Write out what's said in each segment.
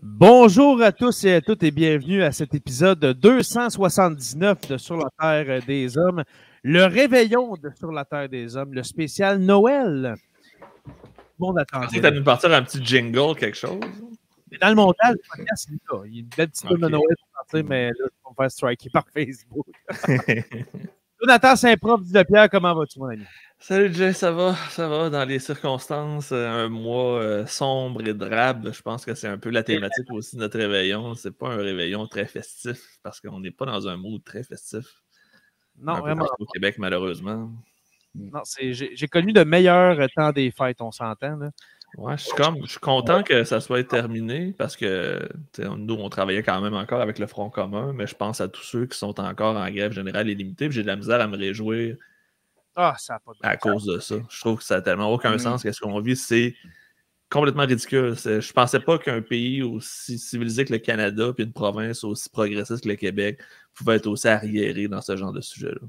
Bonjour à tous et à toutes et bienvenue à cet épisode 279 de Sur la Terre des Hommes, le réveillon de Sur la Terre des Hommes, le spécial Noël. Tout le monde attend. Tu vas nous partir un petit jingle, quelque chose? Mais dans le montage, le podcast, il est là. Il y a une belle petite tune de Noël pour partir, mais là, je vais me faire striker par Facebook. Jonathan Saint-Prof dit de Pierre, comment vas-tu, mon ami? Salut Jay, ça va dans les circonstances, un mois sombre et drabe. Je pense que c'est un peu la thématique aussi de notre réveillon. C'est pas un réveillon très festif parce qu'on n'est pas dans un mood très festif. Non, un vraiment. Au Québec, malheureusement. Non, j'ai connu de meilleurs temps des fêtes, on s'entend, là. Ouais, je suis content que ça soit terminé parce que nous, on travaillait quand même encore avec le Front commun, mais je pense à tous ceux qui sont encore en grève générale illimitée. J'ai de la misère à me réjouir Ça a pas de à cause de ça. Je trouve que ça n'a tellement aucun sens. Qu'est-ce qu'on vit, c'est complètement ridicule. Je pensais pas qu'un pays aussi civilisé que le Canada puis une province aussi progressiste que le Québec pouvait être aussi arriéré dans ce genre de sujet-là.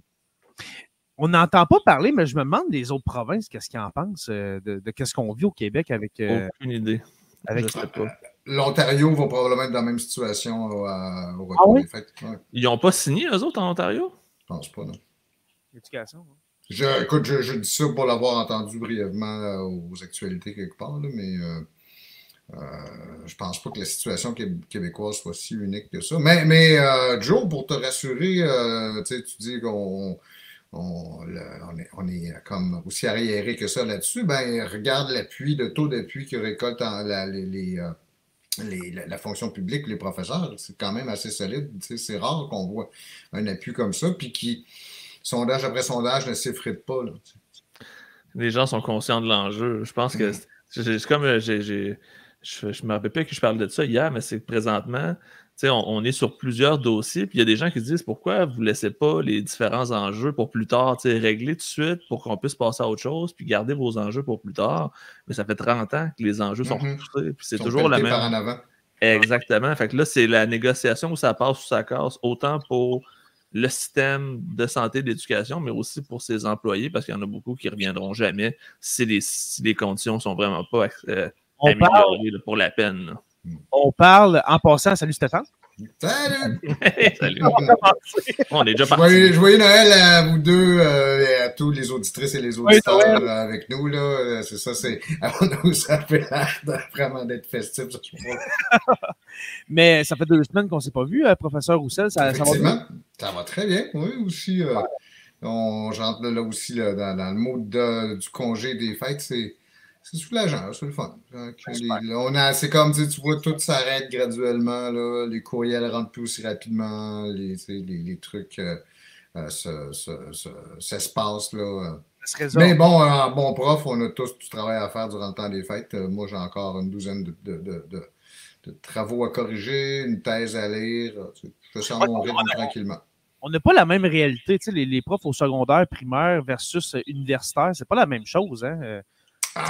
On n'entend pas parler, mais je me demande les autres provinces, qu'est-ce qu'ils en pensent de qu'est-ce qu'on vit au Québec avec... Aucune idée. Je sais pas. L'Ontario va probablement être dans la même situation au retour des fêtes. Ouais. Ils n'ont pas signé, eux autres, en Ontario? Je pense pas, non. L'éducation, hein? Écoute, je dis ça pour l'avoir entendu brièvement aux actualités quelque part, là, mais je pense pas que la situation québécoise soit si unique que ça. Mais Joe, pour te rassurer, tu dis qu'on on est comme aussi arriéré que ça là-dessus, ben regarde l'appui, le taux d'appui que récolte la fonction publique, les professeurs, c'est quand même assez solide. C'est rare qu'on voit un appui comme ça, puis qui, sondage après sondage, ne s'effrite pas. Là, les gens sont conscients de l'enjeu. Je pense que c'est comme je me rappelle pas que je parlais de ça hier, mais c'est que présentement, on est sur plusieurs dossiers, puis il y a des gens qui se disent pourquoi vous ne laissez pas les différents enjeux pour plus tard, régler tout de suite pour qu'on puisse passer à autre chose, puis garder vos enjeux pour plus tard. Mais ça fait 30 ans que les enjeux sont repoussés, puis c'est toujours la même. Par en avant. Exactement. Fait que là, c'est la négociation où ça passe ou ça casse, autant pour le système de santé et d'éducation, mais aussi pour ses employés, parce qu'il y en a beaucoup qui ne reviendront jamais si les conditions ne sont vraiment pas améliorées pour la peine. Là. On parle, en passant, salut Stéphane. Salut! Salut! On est déjà parti. Joyeux Noël à vous deux et à tous les auditrices et les auditeurs avec nous. Là. C'est ça, ça fait l'air vraiment d'être festif. Mais ça fait 2 semaines qu'on ne s'est pas vu, professeur Roussel. Effectivement, ça va très bien. Oui, aussi. On rentre là aussi dans le mode du congé des fêtes. C'est soulageant, c'est le fun. C'est comme, tu vois, tout s'arrête graduellement. Là, les courriels ne rentrent plus aussi rapidement. Les trucs s'espacent. Là. Mais bon, en bon prof, on a tous du travail à faire durant le temps des fêtes. Moi, j'ai encore une douzaine de travaux à corriger, une thèse à lire. Je sens mon rythme tranquillement. On n'a pas la même réalité. Les profs au secondaire, primaire versus universitaire, c'est pas la même chose. Hein?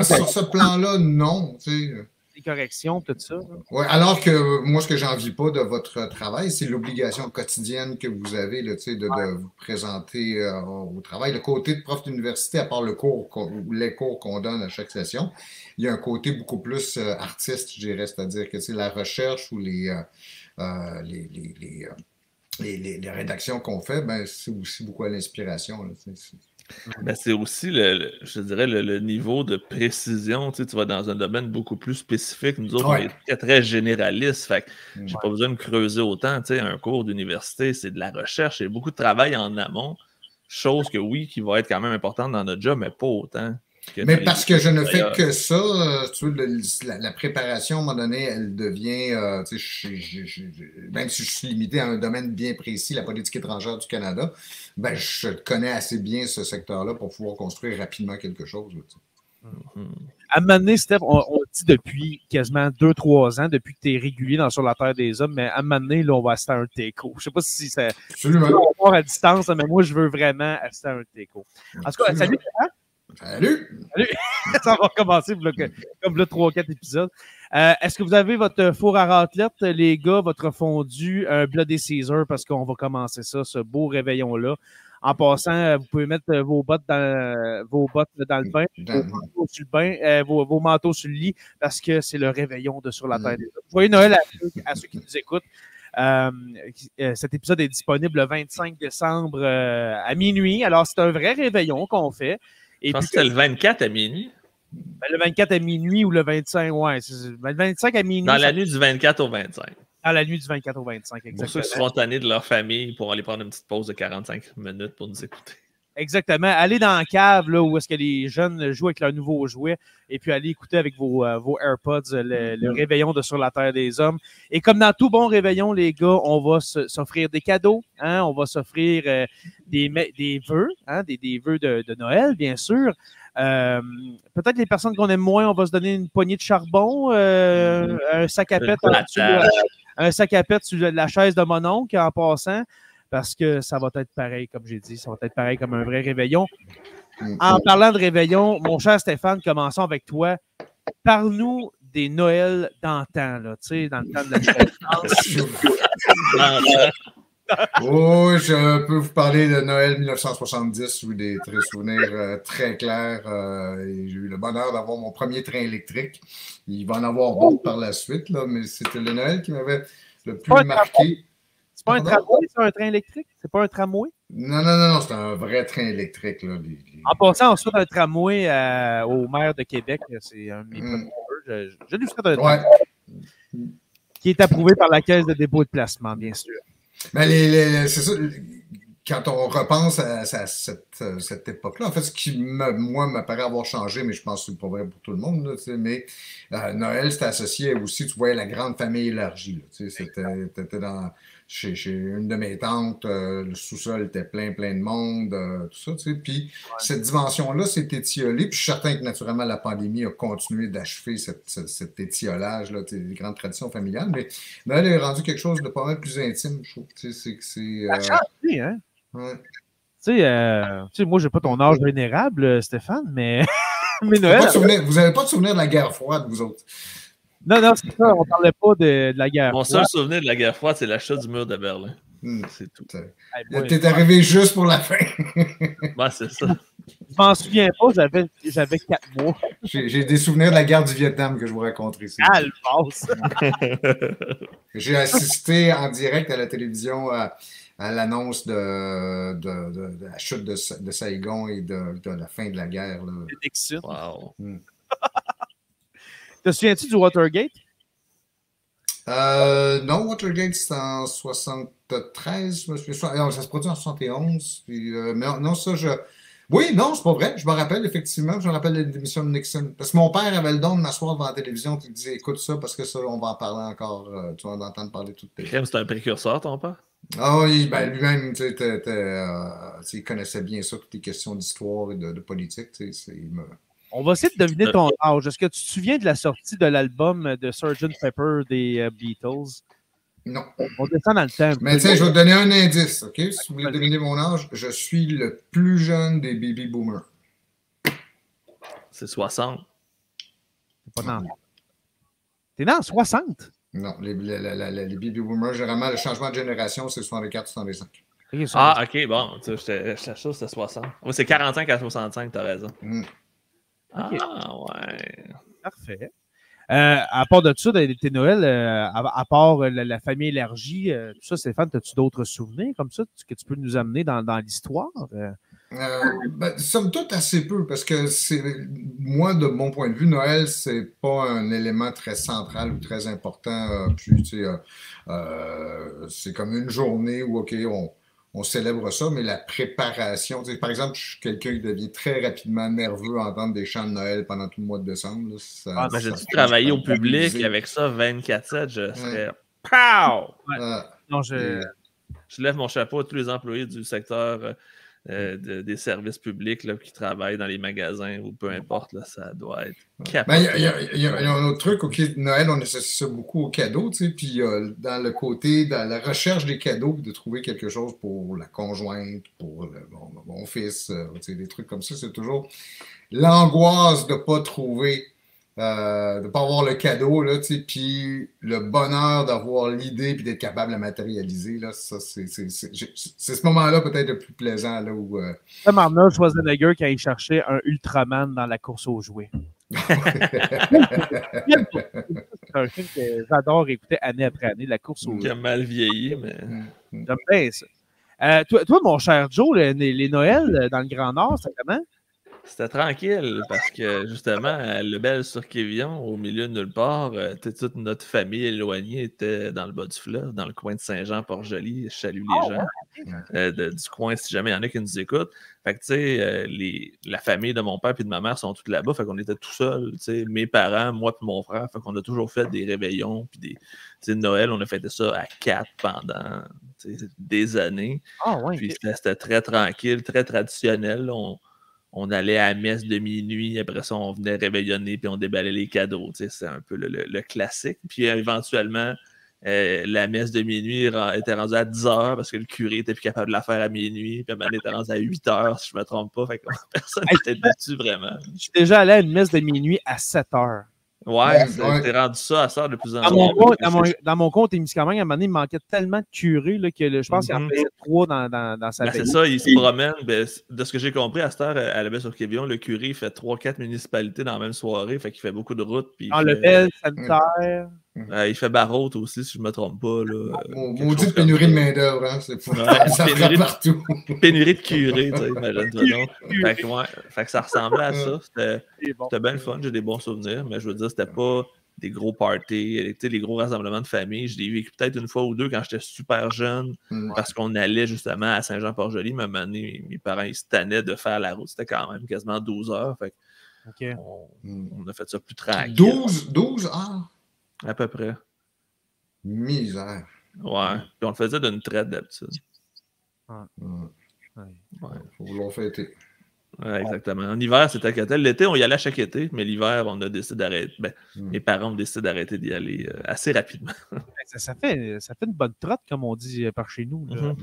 Sur ce plan-là, non. Les corrections, tout ça. Oui, alors que moi, ce que j'envie pas de votre travail, c'est l'obligation quotidienne que vous avez là, de vous présenter au travail. Le côté de prof d'université, à part les cours qu'on donne à chaque session, il y a un côté beaucoup plus artiste, je dirais, c'est-à-dire que la recherche ou les rédactions qu'on fait, ben, c'est aussi beaucoup à l'inspiration. Ben, c'est aussi, je dirais, le niveau de précision. Tu vas dans un domaine beaucoup plus spécifique. Nous autres, on est très, très généraliste. Fait que j'ai pas besoin de creuser autant. Un cours d'université, c'est de la recherche. Il y a beaucoup de travail en amont. Chose que, oui, qui va être quand même importante dans notre job, mais pas autant. Mais parce que je ne fais que ça, la préparation, à un moment donné, elle devient, même si je suis limité à un domaine bien précis, la politique étrangère du Canada, ben, je connais assez bien ce secteur-là pour pouvoir construire rapidement quelque chose. À un moment donné, Steph, on dit depuis quasiment 2-3 ans, depuis que tu es régulier Sur la Terre des Hommes, mais à un moment donné, là, on va assister à un TECO. Je ne sais pas si ça va à distance, mais moi, je veux vraiment assister à un TECO. En tout cas, salut, hein? Salut! Ça va recommencer comme là 3-4 épisodes. Est-ce que vous avez votre four à raclette, les gars, votre fondu, un Bloody Caesar, parce qu'on va commencer ça, ce beau réveillon-là, En passant, vous pouvez mettre vos bottes dans le bain, vos manteaux sur le lit, parce que c'est le réveillon de Sur la Terre des Hommes. Joyeux Noël à ceux qui nous écoutent. Cet épisode est disponible le 25 décembre à minuit. Alors, c'est un vrai réveillon qu'on fait. Je pense que c'est le 24 à minuit. Ben, le 24 à minuit ou le 25, ouais. Le 25 à minuit. Dans la nuit du 24 au 25. Dans la nuit du 24 au 25, exactement. Pour ceux qui sont tannés de leur famille pour aller prendre une petite pause de 45 minutes pour nous écouter. Exactement. Allez dans la cave là, où est-ce que les jeunes jouent avec leurs nouveaux jouets et puis allez écouter avec vos AirPods le réveillon de Sur la Terre des Hommes. Et comme dans tout bon réveillon, les gars, on va s'offrir des cadeaux. Hein? On va s'offrir des vœux, hein? des vœux de Noël, bien sûr. Peut-être les personnes qu'on aime moins, on va se donner une poignée de charbon, un sac à pète sur la chaise de mon oncle en passant. Parce que ça va être pareil, comme j'ai dit, ça va être pareil comme un vrai réveillon. En parlant de réveillon, mon cher Stéphane, commençons avec toi. Parle-nous des Noëls d'antan, là, tu sais, dans le temps de la Oui, je peux vous parler de Noël 1970 ou des souvenirs très clairs. J'ai eu le bonheur d'avoir mon premier train électrique. Il va en avoir d'autres par la suite, là, mais c'était le Noël qui m'avait le plus marqué. C'est pas un tramway, c'est un train électrique? C'est pas un tramway? Non, c'est un vrai train électrique. Là, En passant, on souhaite un tramway au maire de Québec. C'est un de mes premiers vœux. Je lui souhaite un tramway qui est approuvé par la Caisse de dépôt et de placement, bien sûr. Mais c'est ça, quand on repense à cette époque-là, en fait, ce qui, moi, me paraît avoir changé, mais je pense que c'est pas vrai pour tout le monde, là, mais Noël, c'était associé aussi, tu voyais la grande famille élargie. T'étais chez une de mes tantes, le sous-sol était plein de monde, tout ça, tu sais. Puis cette dimension-là s'est étiolée, puis je suis certain que naturellement la pandémie a continué d'achever cet étiolage, là, des grandes traditions familiales, mais Noël est rendu quelque chose de pas mal plus intime, je trouve. C'est ça a changé, hein? Ouais. Tu sais, moi, j'ai pas ton âge vénérable, Stéphane, mais Noël. Vous n'avez pas de souvenir de la guerre froide, vous autres? Non, c'est ça, on parlait pas de la guerre froide. Mon seul souvenir de la guerre froide, c'est l'achat du mur de Berlin. C'est tout. T'es arrivé juste pour la fin. Ben, c'est ça. Je m'en souviens pas, j'avais 4 mois. J'ai des souvenirs de la guerre du Vietnam que je vous raconterai ici. Ah, le passe! J'ai assisté en direct à la télévision à l'annonce de la chute de Saigon et de la fin de la guerre. Wow. Te souviens-tu du Watergate? Non, Watergate, c'est en 73. Ça se produit en 71. Puis, mais non, ça, Oui, non, c'est pas vrai. Je me rappelle, effectivement. Je me rappelle l'émission de Nixon. Parce que mon père avait le don de m'asseoir devant la télévision et il disait écoute ça, parce que ça, on va en parler encore. Tu vas en entendre parler toute ta vie. C'est un précurseur, ton père? Ah oui, ben lui-même, il connaissait bien ça, toutes les questions d'histoire et de politique. On va essayer de deviner ton âge. Est-ce que tu te souviens de la sortie de l'album de Sgt. Pepper des Beatles? Non. On descend dans le temps. Mais tiens, je vais te donner un indice, OK? Si vous voulez deviner mon âge, je suis le plus jeune des baby boomers. C'est 60. C'est pas dans. T'es dans 60? Non, les baby boomers, généralement, le changement de génération, c'est 64-65. Ah, OK, bon. J'étais sûr que c'était 60. Oui, c'est 45 à 65, t'as raison. Okay. Ah, ouais. Parfait. À part de ça, tes Noël, à part la famille élargie, tout ça, Stéphane, as-tu d'autres souvenirs comme ça que tu peux nous amener dans l'histoire? Somme toute, assez peu, parce que moi, de mon point de vue, Noël, c'est pas un élément très central ou très important. C'est comme une journée où, OK, on célèbre ça, mais la préparation, par exemple, je suis quelqu'un qui devient très rapidement nerveux à entendre des chants de Noël pendant tout le mois de décembre. J'ai dû travailler au public avec ça 24/7, je serais POW! Non, je lève mon chapeau à tous les employés du secteur des services publics là, qui travaillent dans les magasins ou peu importe, là, ça doit être capable. Il y a un autre truc, OK, Noël, on associe ça beaucoup aux cadeaux, puis dans le côté, dans la recherche des cadeaux, de trouver quelque chose pour la conjointe, pour mon fils, des trucs comme ça, c'est toujours l'angoisse de ne pas trouver de ne pas avoir le cadeau, là, puis le bonheur d'avoir l'idée puis d'être capable de la matérialiser, là, ça, c'est ce moment-là peut-être le plus plaisant. Là, où, Comme Arnold Schwarzenegger quand il cherchait un Ultraman dans la course aux jouets. C'est un film que j'adore écouter année après année, la course aux jouets. Qui a mal vieilli, mais... J'aime bien ça. Toi, mon cher Joe, les Noëls dans le Grand Nord, c'est comment? C'était tranquille parce que justement, le bel sur Quévillon, au milieu de nulle part, toute notre famille éloignée était dans le bas du fleuve, dans le coin de Saint-Jean-Port-Joli. Je salue les gens du coin si jamais il y en a qui nous écoutent. Fait que tu sais, la famille de mon père et de ma mère sont toutes là-bas. Fait qu'on était tout seuls. Mes parents, moi et mon frère. Fait qu'on a toujours fait des réveillons. Puis Noël, on a fêté ça à 4 pendant des années. Puis c'était très tranquille, très traditionnel. On allait à la messe de minuit, après ça, on venait réveillonner, puis on déballait les cadeaux. C'est un peu le classique. Puis éventuellement, la messe de minuit était rendue à 10 heures parce que le curé était plus capable de la faire à minuit, puis elle était rendue à 8 heures, si je ne me trompe pas. Fait que personne n'était dessus vraiment. Je suis déjà allé à une messe de minuit à 7 heures. Ouais, t'es rendu ça à ça de plus en plus. Dans mon compte Témiscamingue, à un moment donné, il manquait tellement de curés là, que je pense qu'il en faisait 3 dans sa c'est ça, il se promène. De ce que j'ai compris, à cette heure, à la baie sur Quévillon, le curé fait 3-4 municipalités dans la même soirée, fait qu'il fait beaucoup de routes. Le bel sanitaire. Il fait Barraute aussi, si je ne me trompe pas. Maudite pénurie de main-d'œuvre, hein? Ça fait partout. Pénurie de curés, imagine-toi. Fait que ça ressemblait à ça. C'était bien le fun, j'ai des bons souvenirs, mais je veux dire, c'était pas des gros parties, les gros rassemblements de famille. Je l'ai vécu peut-être une fois ou deux quand j'étais super jeune, parce qu'on allait justement à Saint-Jean-Port-Joli. Mais à un moment donné, mes parents ils se tannaient de faire la route. C'était quand même quasiment 12 heures. Fait on a fait ça plus tranquille. 12 heures? À peu près. Misère. Ouais. Puis on le faisait d'une traite d'habitude. Faut vouloir fêter. Ouais, exactement. En hiver, c'était catel. L'été, on y allait chaque été, mais l'hiver, on a décidé d'arrêter. Mes parents ont décidé d'arrêter d'y aller assez rapidement. Ça fait une bonne trotte, comme on dit par chez nous. Là.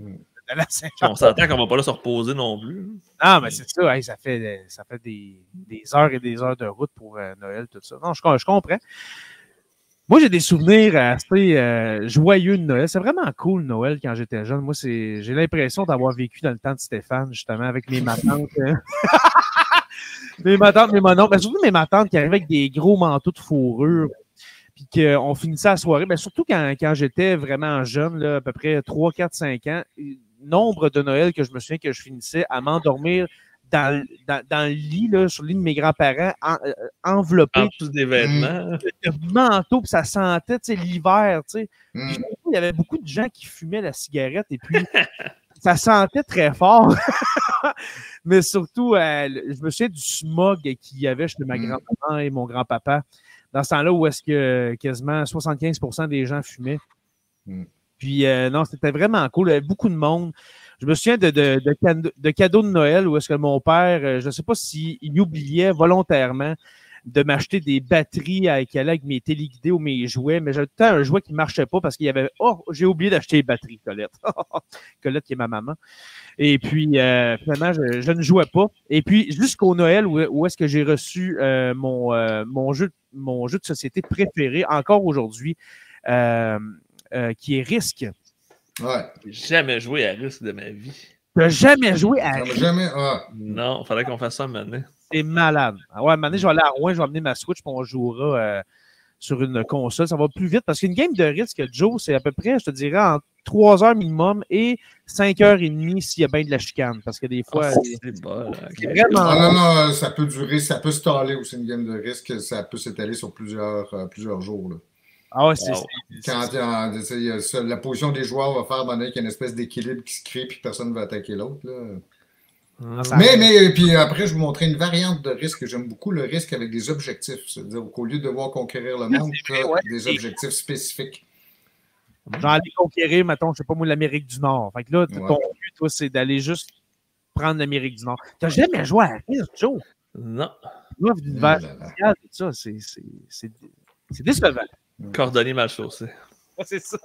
On s'entend qu'on ne va pas là se reposer non plus. Ah, mais c'est ça. Ça fait des heures et des heures de route pour Noël, tout ça. Non, je comprends. Moi, j'ai des souvenirs assez joyeux de Noël. C'est vraiment cool, Noël, quand j'étais jeune. Moi, j'ai l'impression d'avoir vécu dans le temps de Stéphane, justement, avec mes matantes. Mes matantes, mes mononcles. Mais surtout mes matantes qui arrivaient avec des gros manteaux de fourrure. Puis qu'on finissait la soirée. Mais surtout quand j'étais vraiment jeune, là, à peu près 3, 4, 5 ans, nombre de Noël que je me souviens que je finissais à m'endormir dans le lit, là, sur le lit de mes grands-parents, enveloppé. En plus des vêtements. Le manteau, puis ça sentait, tu sais, l'hiver, tu sais. Il y avait beaucoup de gens qui fumaient la cigarette, et puis ça sentait très fort. Mais surtout, je me souviens du smog qu'il y avait chez ma grand-maman et mon grand-papa, dans ce temps-là où est-ce que quasiment 75% des gens fumaient. Puis, non, c'était vraiment cool. Il y avait beaucoup de monde. Je me souviens de cadeaux de Noël où est-ce que mon père, je ne sais pas s'il oubliait volontairement de m'acheter des batteries qui allaient avec mes téléguidés ou mes jouets, mais j'avais tout le temps un jouet qui ne marchait pas parce qu'il y avait « Oh, j'ai oublié d'acheter les batteries, Colette. » Colette qui est ma maman. Et puis, finalement, je ne jouais pas. Et puis, jusqu'au Noël où est-ce que j'ai reçu mon jeu de société préféré, encore aujourd'hui, qui est Risk. Ouais. J'ai jamais joué à Risk de ma vie. Tu n'as jamais joué à Risk? Jamais. Non, il faudrait qu'on fasse ça maintenant. C'est malade. Ouais, maintenant, je vais aller à Rouen, je vais amener ma Switch, puis on jouera sur une console. Ça va plus vite parce qu'une game de Risk, Joe, c'est à peu près, je te dirais, en 3 heures minimum et 5h30 s'il y a bien de la chicane. Parce que des fois. C'est bon, c'est vraiment. Non, ça peut durer, ça peut se taler aussi une game de Risk, ça peut s'étaler sur plusieurs jours. Là. Ah ouais, Quand la position des joueurs va faire qu'il y a une espèce d'équilibre qui se crée puis personne ne va attaquer l'autre. Mais puis après, je vous montrer une variante de risque que j'aime beaucoup, le risque avec des objectifs. C'est-à-dire qu'au lieu de devoir conquérir le monde, tu as des objectifs spécifiques. Genre aller conquérir, mettons, je sais pas moi, l'Amérique du Nord. Fait que là, ton but, toi, c'est d'aller juste prendre l'Amérique du Nord. T'as jamais joué à Risk, Joe? Non. Moi, l'univers social, tout ça, c'est décevant. Cordonnier mal chaussé. C'est ça.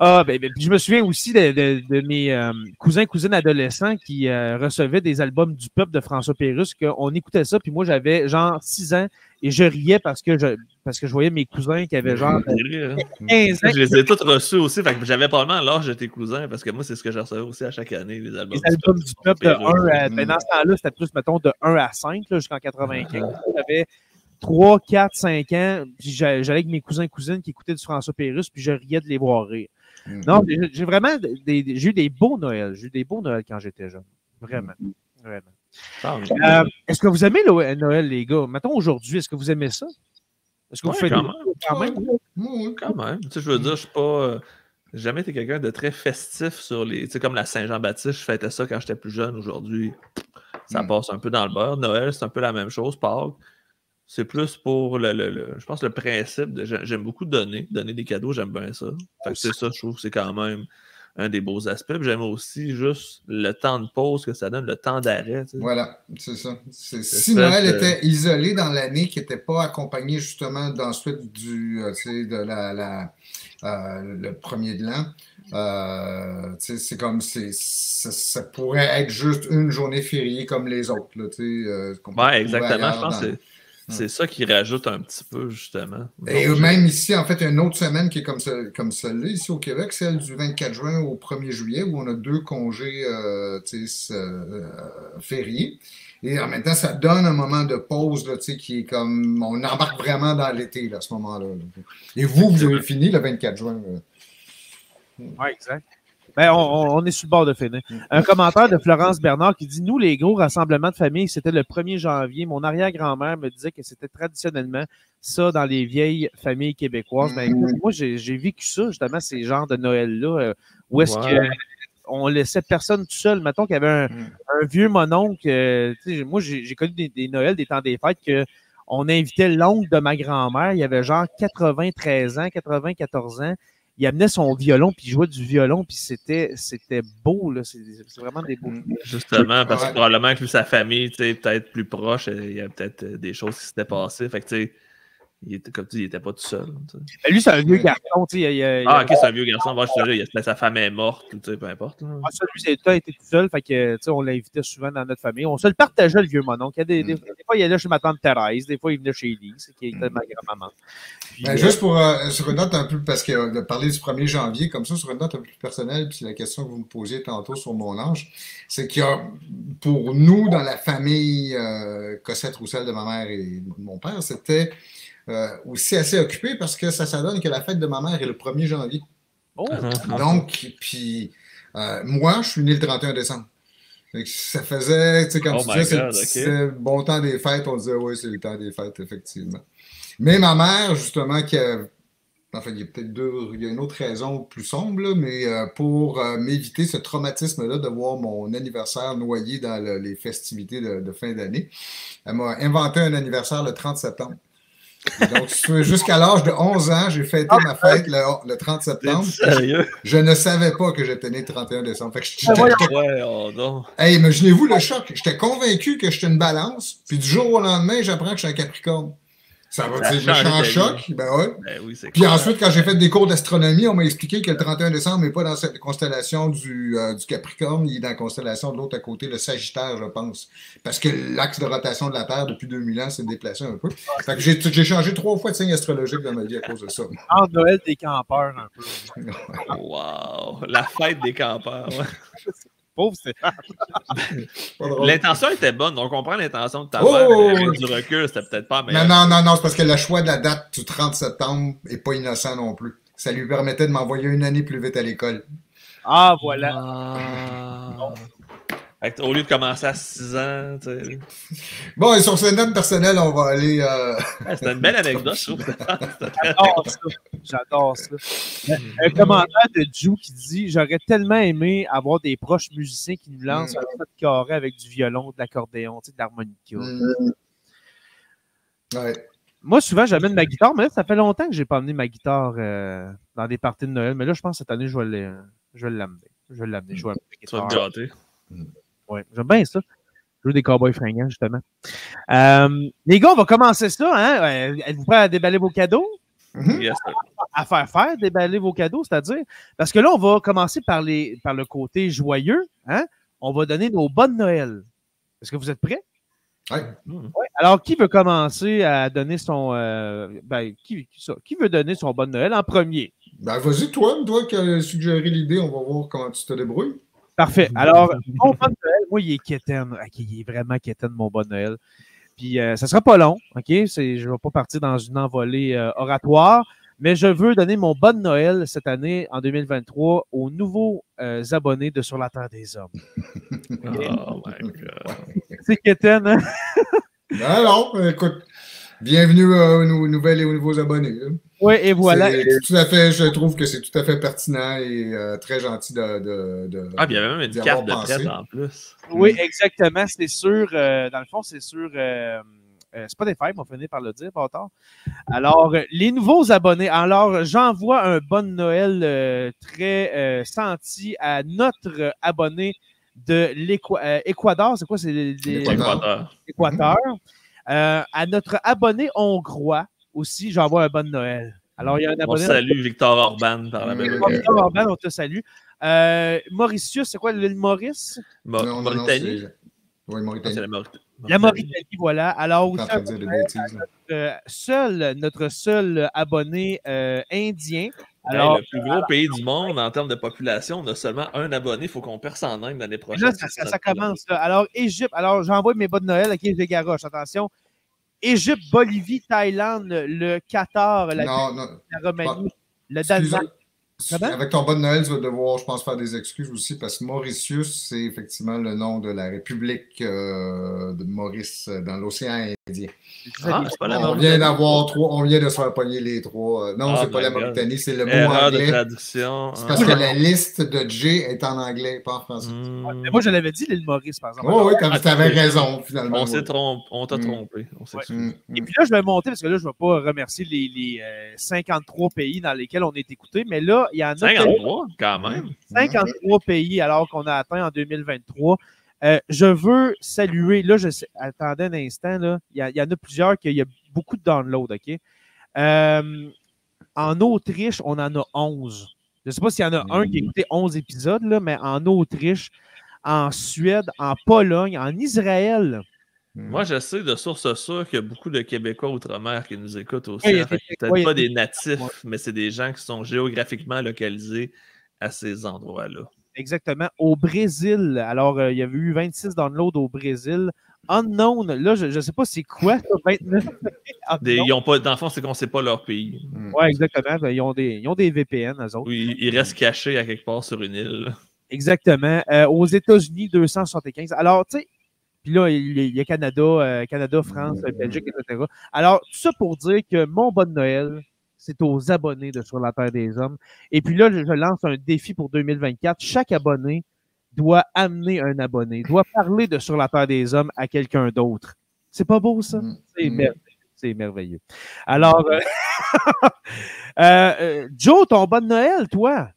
Ah, ben, je me souviens aussi de mes cousins, cousines adolescents qui recevaient des albums du peuple de François Pérusse, qu'on écoutait ça, puis moi, j'avais genre 6 ans et je riais parce que je voyais mes cousins qui avaient genre 15 ans. Je les ai tous reçus aussi, fait que j'avais probablement l'âge de tes cousins, parce que moi, c'est ce que je recevais aussi à chaque année, les albums. Les albums du peuple de 1 à... Ben, dans ce temps-là, c'était plus, mettons, de 1 à 5, là, jusqu'en 95. J'avais 3, 4, 5 ans, puis j'allais avec mes cousins et cousines qui écoutaient du François Pérusse, puis je riais de les voir rire. Non, j'ai vraiment j'ai eu des beaux Noëls. J'ai eu des beaux Noëls quand j'étais jeune. Vraiment. Vraiment. Est-ce que vous aimez le Noël, les gars? Mettons aujourd'hui, est-ce que vous aimez ça? Est-ce que vous faites quand même? Quand même. Tu sais, je veux dire, je suis pas. J'ai jamais été quelqu'un de très festif sur les. Tu sais, comme la Saint-Jean-Baptiste, je fêtais ça quand j'étais plus jeune. Aujourd'hui, ça passe un peu dans le beurre. Noël, c'est un peu la même chose. Pâques, c'est plus pour je pense le principe de j'aime beaucoup donner des cadeaux, j'aime bien ça. Fait que c'est ça, je trouve que c'est quand même un des beaux aspects. Puis j'aime aussi juste le temps de pause que ça donne, le temps d'arrêt. Tu sais. Voilà, c'est ça. Si Noël était isolé dans l'année, qui n'était pas accompagné justement d'ensuite de le premier de l'an, c'est comme ça pourrait être juste une journée fériée comme les autres. Là, ouais, exactement. Je pense que c'est ça qui rajoute un petit peu, justement. Et même ici, en fait, il y a une autre semaine qui est comme celle-là, ici au Québec, celle du 24 juin au 1er juillet, où on a 2 congés fériés. Et en même temps, ça donne un moment de pause là, qui est comme... On embarque vraiment dans l'été là, à ce moment-là. Et vous avez fini le 24 juin. Oui, exact. Ben, on est sur le bord de finir. Un commentaire de Florence Bernard qui dit « Nous, les gros rassemblements de famille, c'était le 1er janvier. Mon arrière-grand-mère me disait que c'était traditionnellement ça dans les vieilles familles québécoises. » Ben, écoute, moi, j'ai vécu ça, justement, ces genres de Noël-là, où est-ce qu'on laissait personne tout seul. Mettons qu'il y avait un vieux mononcle. Moi, j'ai connu des Noëls, des temps des fêtes, qu'on invitait l'oncle de ma grand-mère. Il avait genre 93 ans, 94 ans. Il amenait son violon, puis il jouait du violon, puis c'était beau, là. C'est vraiment des beaux. Justement, parce que probablement que sa famille, peut-être plus proche, il y a peut-être des choses qui s'étaient passées. Fait que, tu sais, comme tu dis, il n'était pas tout seul. Lui, c'est un vieux garçon. Ok, c'est un vieux garçon. Sa femme est morte, peu importe. Lui, c'est tout été tout seul. Fait que, on l'invitait souvent dans notre famille. On se le partageait, le vieux mononcle. Des fois, il allait chez ma tante Thérèse. Des fois, il venait chez Lise, qui était ma grand-maman. Juste sur une note un peu, parce que de parler du 1er janvier, comme ça, sur une note un peu plus personnelle, puis la question que vous me posiez tantôt sur mon âge, c'est qu'il y a, pour nous, dans la famille Cossette-Roussel de ma mère et de mon père, c'était aussi assez occupé parce que ça donne que la fête de ma mère est le 1er janvier. Oh. Donc, puis moi, je suis né le 31 décembre. Ça faisait, tu sais, quand tu disais c'est le bon temps des fêtes, on disait oui, c'est le temps des fêtes, effectivement. Mais ma mère, justement, en fait, il y a peut-être il y a une autre raison plus sombre, là, mais pour m'éviter ce traumatisme-là de voir mon anniversaire noyé dans les festivités de fin d'année, elle m'a inventé un anniversaire le 30 septembre. Donc, jusqu'à l'âge de 11 ans, j'ai fêté ma fête le 30 septembre. Je ne savais pas que j'étais né le 31 décembre. Fait que hey, imaginez-vous le choc. J'étais convaincu que j'étais une balance, puis du jour au lendemain, j'apprends que je suis un Capricorne. Ça va dire, je suis en choc. Ben ouais. Puis ensuite, quand j'ai fait des cours d'astronomie, on m'a expliqué que le 31 décembre n'est pas dans cette constellation du Capricorne, il est dans la constellation de l'autre à côté, le Sagittaire, je pense. Parce que l'axe de rotation de la Terre depuis 2000 ans s'est déplacé un peu. Fait que j'ai changé 3 fois de signe astrologique dans ma vie à cause de ça. En Noël des campeurs, un peu. Wow! La fête des campeurs, ouais. Pauvre, c'est L'intention était bonne, on comprend l'intention de ta mère, mais avec du recul, c'était peut-être pas meilleur. Non, c'est parce que le choix de la date du 30 septembre n'est pas innocent non plus. Ça lui permettait de m'envoyer une année plus vite à l'école. Ah, voilà. Au lieu de commencer à 6 ans, tu sais. Bon, et sur cette note personnelle, on va aller... C'était une belle anecdote, je trouve. J'adore ça. Un commentaire de Jou qui dit « J'aurais tellement aimé avoir des proches musiciens qui nous lancent un peu de carré avec du violon, de l'accordéon, de l'harmonica. Ouais. Moi, souvent, j'amène ma guitare, mais là, ça fait longtemps que je n'ai pas amené ma guitare dans des parties de Noël. Mais là, je pense que cette année, je vais l'amener. Je vais l'amener. Tu vas te gâter. Oui, j'aime bien ça. Jouer des cowboys fringants, justement. Les gars, on va commencer ça. Hein? Êtes-vous prêts à déballer vos cadeaux? Yes, à faire déballer vos cadeaux, c'est-à-dire, parce que là, on va commencer par le côté joyeux, hein? On va donner nos bonnes Noël. Est-ce que vous êtes prêts? Oui. Ouais. Alors, qui veut commencer à donner son... qui veut donner son bonne Noël en premier? Ben, vas-y, toi qui as suggéré l'idée, on va voir comment tu te débrouilles. Parfait. Alors, mon bon Noël, moi, il est quétaine. OK, il est vraiment quétaine, mon bon Noël. Puis, ça sera pas long, OK? Je ne vais pas partir dans une envolée oratoire, mais je veux donner mon bon Noël cette année, en 2023, aux nouveaux abonnés de Sur la Terre des Hommes. Oh my God. C'est quétaine, hein? Alors, écoute, bienvenue aux nouvelles et aux nouveaux abonnés. Là. Oui, et voilà. Tout à fait, je trouve que c'est tout à fait pertinent et très gentil de il y avait même une carte de prête en plus. Oui, exactement, c'est sûr. Dans le fond, c'est sûr. Spotify m'a fini par le dire, pas tard. Alors, les nouveaux abonnés. Alors, j'envoie un bon Noël très senti à notre abonné de l'Équateur. C'est quoi? C'est l'Équateur. Équateur. À notre abonné hongrois aussi, j'envoie un bon Noël. Alors, il y a un abonné. On salue Victor Orban par la même occasion. Victor Orban, on te salue. Mauritius, c'est quoi l'île Maurice? Mauritanie? Oui, Mauritanie. La Mauritanie, voilà. Alors, aussi, notre seul abonné indien. Alors, le plus gros pays du monde en termes de population, on a seulement un abonné. Il faut qu'on perce en Inde l'année prochaine. Là, ça commence. Là. Alors, Égypte. Alors, j'envoie mes bonnes Noël. OK, je les garoche. Attention. Égypte, Bolivie, Thaïlande, le Qatar, la Roumanie, le Danemark. Avec ton bon Noël, tu vas devoir, je pense, faire des excuses aussi parce que Mauritius, c'est effectivement le nom de la République de Maurice dans l'océan Indien. C'est pas la on vient d'avoir trois, on vient de se faire pogner les trois. Non, c'est pas la Mauritanie, c'est le mot anglais. De traduction. C'est parce que la liste de J est en anglais, pas en français. Mais moi, je l'avais dit, l'île Maurice, par exemple. Oui, tu avais raison, finalement. On t'a trompé. Et puis là, je vais monter, parce que là, je ne vais pas remercier les 53 pays dans lesquels on est écouté, mais là, il y en a 53, quand même. 53 pays alors qu'on a atteint en 2023. Je veux saluer, là, attendez un instant, là, il y en a plusieurs, il y a beaucoup de downloads, OK? En Autriche, on en a 11. Je ne sais pas s'il y en a un qui a écouté 11 épisodes, là, mais en Autriche, en Suède, en Pologne, en Israël. Moi, je sais de source sûre qu'il y a beaucoup de Québécois outre-mer qui nous écoutent aussi. Peut-être pas des natifs, mais c'est des gens qui sont géographiquement localisés à ces endroits-là. Exactement. Au Brésil, alors il y avait eu 26 downloads au Brésil. Unknown, là, je ne sais pas c'est quoi, ça, 29. Ils ont pas, dans le fond, c'est qu'on ne sait pas leur pays. Oui, exactement. Ils ont des VPN, eux autres. Oui, ils restent cachés à quelque part sur une île. Exactement. Aux États-Unis, 275. Alors, tu sais, puis là, il y a Canada, France, Belgique, etc. Alors, tout ça pour dire que mon bon Noël, c'est aux abonnés de Sur la Terre des Hommes. Et puis là, je lance un défi pour 2024. Chaque abonné doit amener un abonné, doit parler de Sur la Terre des Hommes à quelqu'un d'autre. C'est pas beau, ça? C'est merveilleux. Alors, Joe, ton bon Noël, toi?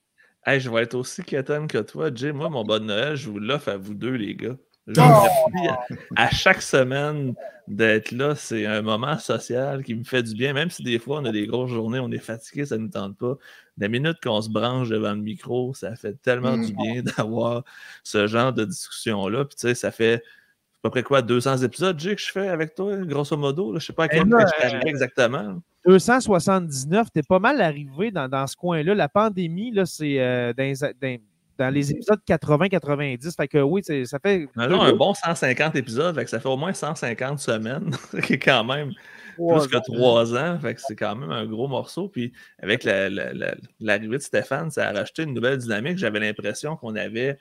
Hey, je vais être aussi quétaine que toi, Jay. Moi, mon bon Noël, je vous l'offre à vous deux, les gars. Je vous remercie à chaque semaine d'être là. C'est un moment social qui me fait du bien, même si des fois on a des grosses journées, on est fatigué, ça ne nous tente pas. La minute qu'on se branche devant le micro, ça fait tellement du bien d'avoir ce genre de discussion-là. Puis tu sais, ça fait à peu près quoi, 200 épisodes, Jay, que je fais avec toi, grosso modo. Là. Je ne sais pas à quel point je suis arrivé exactement. 279, t'es pas mal arrivé dans ce coin-là. La pandémie, là, c'est dans les épisodes 80-90. Fait que oui, ça fait... Un bon 150 épisodes, fait que ça fait au moins 150 semaines, qui est quand même plus que 3 ans. Fait que c'est quand même un gros morceau. Puis avec l'arrivée de Stéphane, ça a rajouté une nouvelle dynamique. J'avais l'impression qu'on avait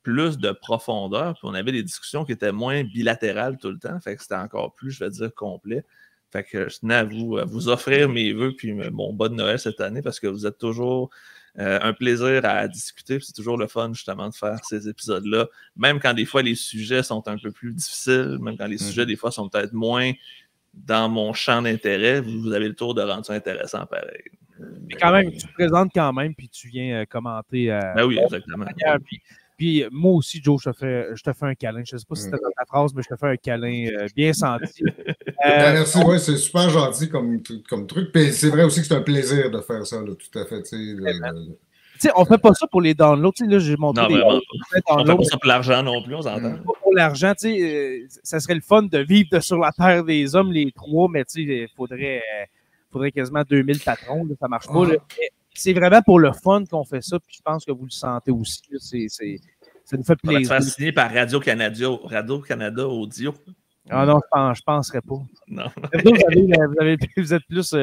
plus de profondeur, puis on avait des discussions qui étaient moins bilatérales tout le temps. Fait que c'était encore plus, je vais dire, complet. Fait que je tenais à vous offrir mes vœux puis mon bon Noël cette année parce que vous êtes toujours un plaisir à discuter. C'est toujours le fun, justement, de faire ces épisodes-là. Même quand des fois les sujets sont un peu plus difficiles, même quand les sujets, des fois, sont peut-être moins dans mon champ d'intérêt, vous avez le tour de rendre ça intéressant pareil. Mais quand même, tu te présentes quand même puis tu viens commenter. Ben oui, exactement. Puis, Puis moi aussi, Joe, je te fais un câlin. Je ne sais pas si c'était dans ta phrase, mais je te fais un câlin bien senti. Merci, ouais, c'est super gentil comme truc. Puis c'est vrai aussi que c'est un plaisir de faire ça, là, tout à fait. On ne fait pas ça pour les downloads. Là, j'ai montré non, vraiment pas. On ne fait pas ça pour l'argent non plus, on s'entend. Pas pour l'argent. Ça serait le fun de vivre sur la terre des hommes, les trois, mais il faudrait quasiment 2000 patrons. Là, ça ne marche pas. Là. C'est vraiment pour le fun qu'on fait ça, puis je pense que vous le sentez aussi. Là, ça nous fait plaisir. On va te faire signer par Radio-Canada Audio. Ah non, je ne penserais pas. Non. Vous êtes plus...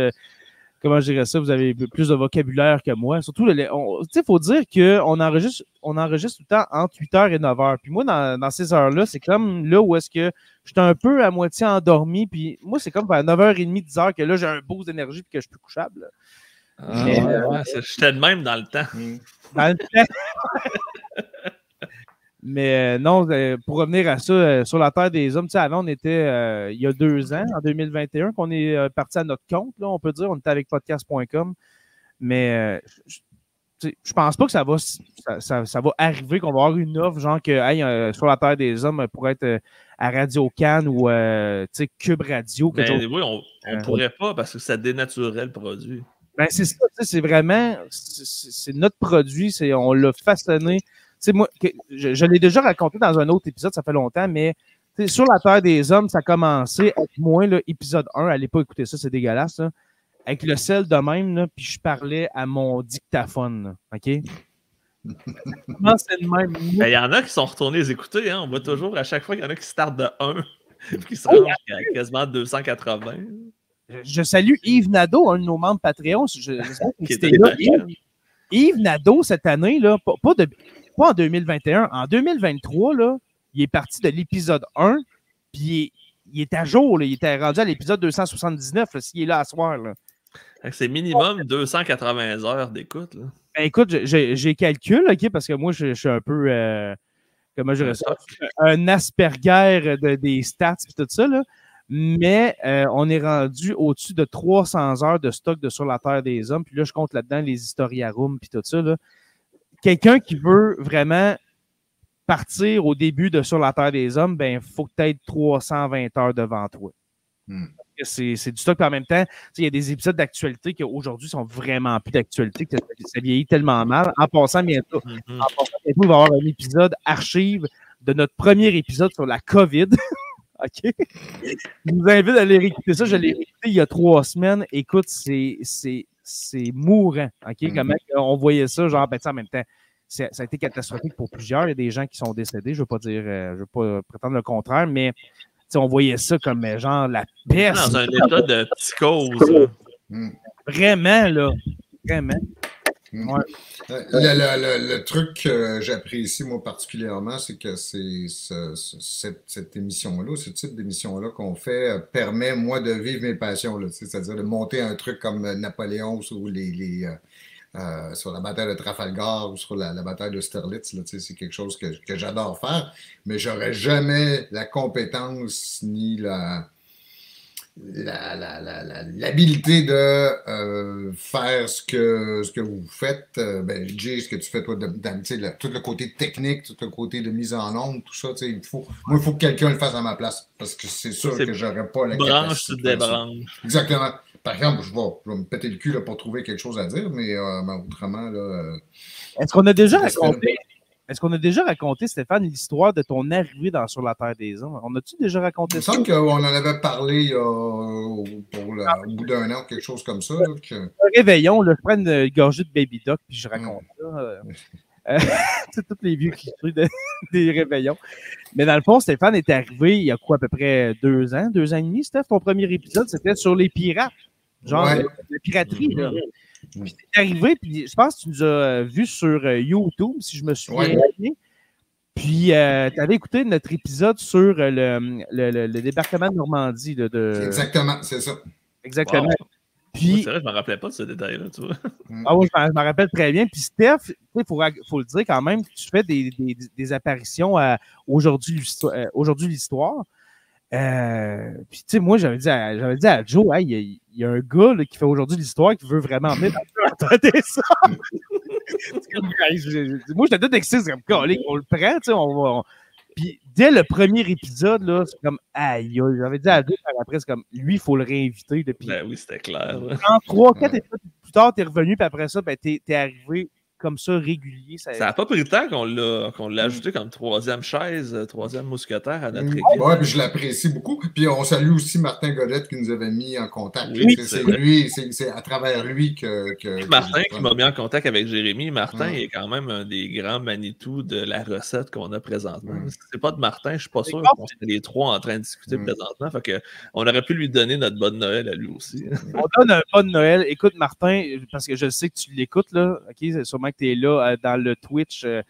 comment je dirais ça? Vous avez plus de vocabulaire que moi. Surtout, il faut dire qu'on enregistre tout le temps entre 8h et 9h. Puis moi, dans ces heures-là, c'est comme là où est-ce que j'étais un peu à moitié endormi. Puis moi, c'est comme vers 9h30, 10h que là, j'ai un boost d'énergie et que je suis plus couchable. Là. J'étais de même dans le temps. Dans le temps. Mais non, pour revenir à ça, sur la Terre des Hommes, avant, on était, il y a 2 ans, en 2021, qu'on est parti à notre compte, là, on peut dire. On était avec podcast.com. Mais je pense pas que ça va arriver, qu'on va avoir une offre, genre que sur la Terre des Hommes, pour être à Radio Cannes ou Cube Radio. Oui, on pourrait pas parce que ça dénaturerait le produit. Ben, c'est ça, c'est vraiment, c'est notre produit, on l'a façonné. Moi, je l'ai déjà raconté dans un autre épisode, ça fait longtemps, mais sur la Terre des Hommes, ça a commencé avec moi, épisode 1. Allez pas écouter ça, c'est dégueulasse. Là, avec le sel de même, puis je parlais à mon dictaphone. Là, OK? C'est le même. Il y en a qui sont retournés les écouter. Hein? On voit toujours, à chaque fois, il y en a qui startent de 1 et qui se rendent à quasiment 280. Je salue Yves Nadeau, un de nos membres Patreon. Yves Nadeau, cette année, là, pas en 2021, en 2023, là, il est parti de l'épisode 1, puis il est à jour, là, il était rendu à l'épisode 279, s'il est là à soir. Là. C'est minimum 280 heures d'écoute. Là. Ben, écoute, j'ai calculé, OK, parce que moi, je suis un peu, comment je dirais ça, un Asperger des stats et tout ça, là. Mais on est rendu au-dessus de 300 heures de stock de Sur la Terre des Hommes. Puis là, je compte là-dedans les Historiarums puis tout ça. Là. Quelqu'un qui veut vraiment partir au début de Sur la Terre des Hommes, ben il faut que tu aies 320 heures devant toi. C'est du stock. Puis en même temps, il y a des épisodes d'actualité qui aujourd'hui sont vraiment plus d'actualité, que ça vieillit tellement mal. En passant bientôt, il va y avoir un épisode archive de notre premier épisode sur la COVID. OK? Je vous invite à aller réécouter ça. Je l'ai écouté il y a 3 semaines. Écoute, c'est mourant. OK? Comment on voyait ça, genre, en même temps, ça a été catastrophique pour plusieurs. Il y a des gens qui sont décédés. Je ne veux pas prétendre le contraire, mais on voyait ça comme genre la peste. Dans un état de psychose. Vraiment, là. Vraiment. Ouais. Le truc que j'apprécie moi particulièrement, c'est que cette émission-là, ce type d'émission-là qu'on fait permet moi de vivre mes passions, c'est-à-dire de monter un truc comme Napoléon sur sur la bataille de Trafalgar ou sur la bataille d'Austerlitz. C'est quelque chose que j'adore faire, mais j'aurais jamais la compétence ni l'habilité de faire ce que vous faites. Jay, ce que tu fais, toi, tout le côté technique, tout le côté de mise en onde, tout ça, il faut que quelqu'un le fasse à ma place, parce que c'est sûr que j'aurais pas la capacité. Branche sur des branches. Exactement. Par exemple, je vais me péter le cul là, pour trouver quelque chose à dire, mais autrement, là... Est-ce qu'on a déjà raconté, Stéphane, l'histoire de ton arrivée Sur la Terre des Hommes? On a-tu déjà raconté ça? Il me semble qu'on en avait parlé au bout d'un an, quelque chose comme ça. Un réveillon, là, je prends une gorgée de Baby Doc puis je raconte ça. C'est tous les vieux clichés des réveillons. Mais dans le fond, Stéphane est arrivé il y a quoi, à peu près 2 ans, 2 ans et demi, Steph? Ton premier épisode, c'était sur les pirates. Genre, la piraterie, là. Puis t'es arrivé, puis je pense que tu nous as vus sur YouTube, si je me souviens bien. Puis tu avais écouté notre épisode sur le débarquement de Normandie. Exactement, c'est ça. Exactement. Wow. Puis, c'est vrai, je ne me rappelais pas de ce détail-là, tu vois. Ah oui, je me rappelle très bien. Puis Steph, il faut le dire quand même, tu fais des apparitions à Aujourd'hui l'Histoire. Puis, tu sais, moi, j'avais dit à Joe, hey, il y a un gars là, qui fait Aujourd'hui l'Histoire qui veut vraiment venir dans des hommes. Moi, j'étais tout excité, c'est comme, on le prend, tu sais, Puis dès le premier épisode, là, c'est comme, aïe, j'avais dit à deux, après, c'est comme, lui, il faut le réinviter. Depuis... Ben oui, c'était clair. En 3-4 épisodes plus tard, t'es revenu, puis après ça, ben, t'es arrivé comme ça, régulier. Ça n'a pas pris de temps qu'on l'a ajouté comme troisième chaise, troisième mousquetaire à notre équipe. Oui, puis je l'apprécie beaucoup. Puis on salue aussi Martin Godette qui nous avait mis en contact. Oui, c'est à travers lui que Martin qui m'a mis en contact avec Jérémy. Martin est quand même un des grands Manitou de la recette qu'on a présentement. Si c'est pas de Martin, je ne suis pas sûr qu'on serait les trois en train de discuter présentement. Fait que on aurait pu lui donner notre bonne Noël à lui aussi. On donne un bon Noël. Écoute, Martin, parce que je sais que tu l'écoutes, là. OK, c'est sûrement que tu es là dans le Twitch de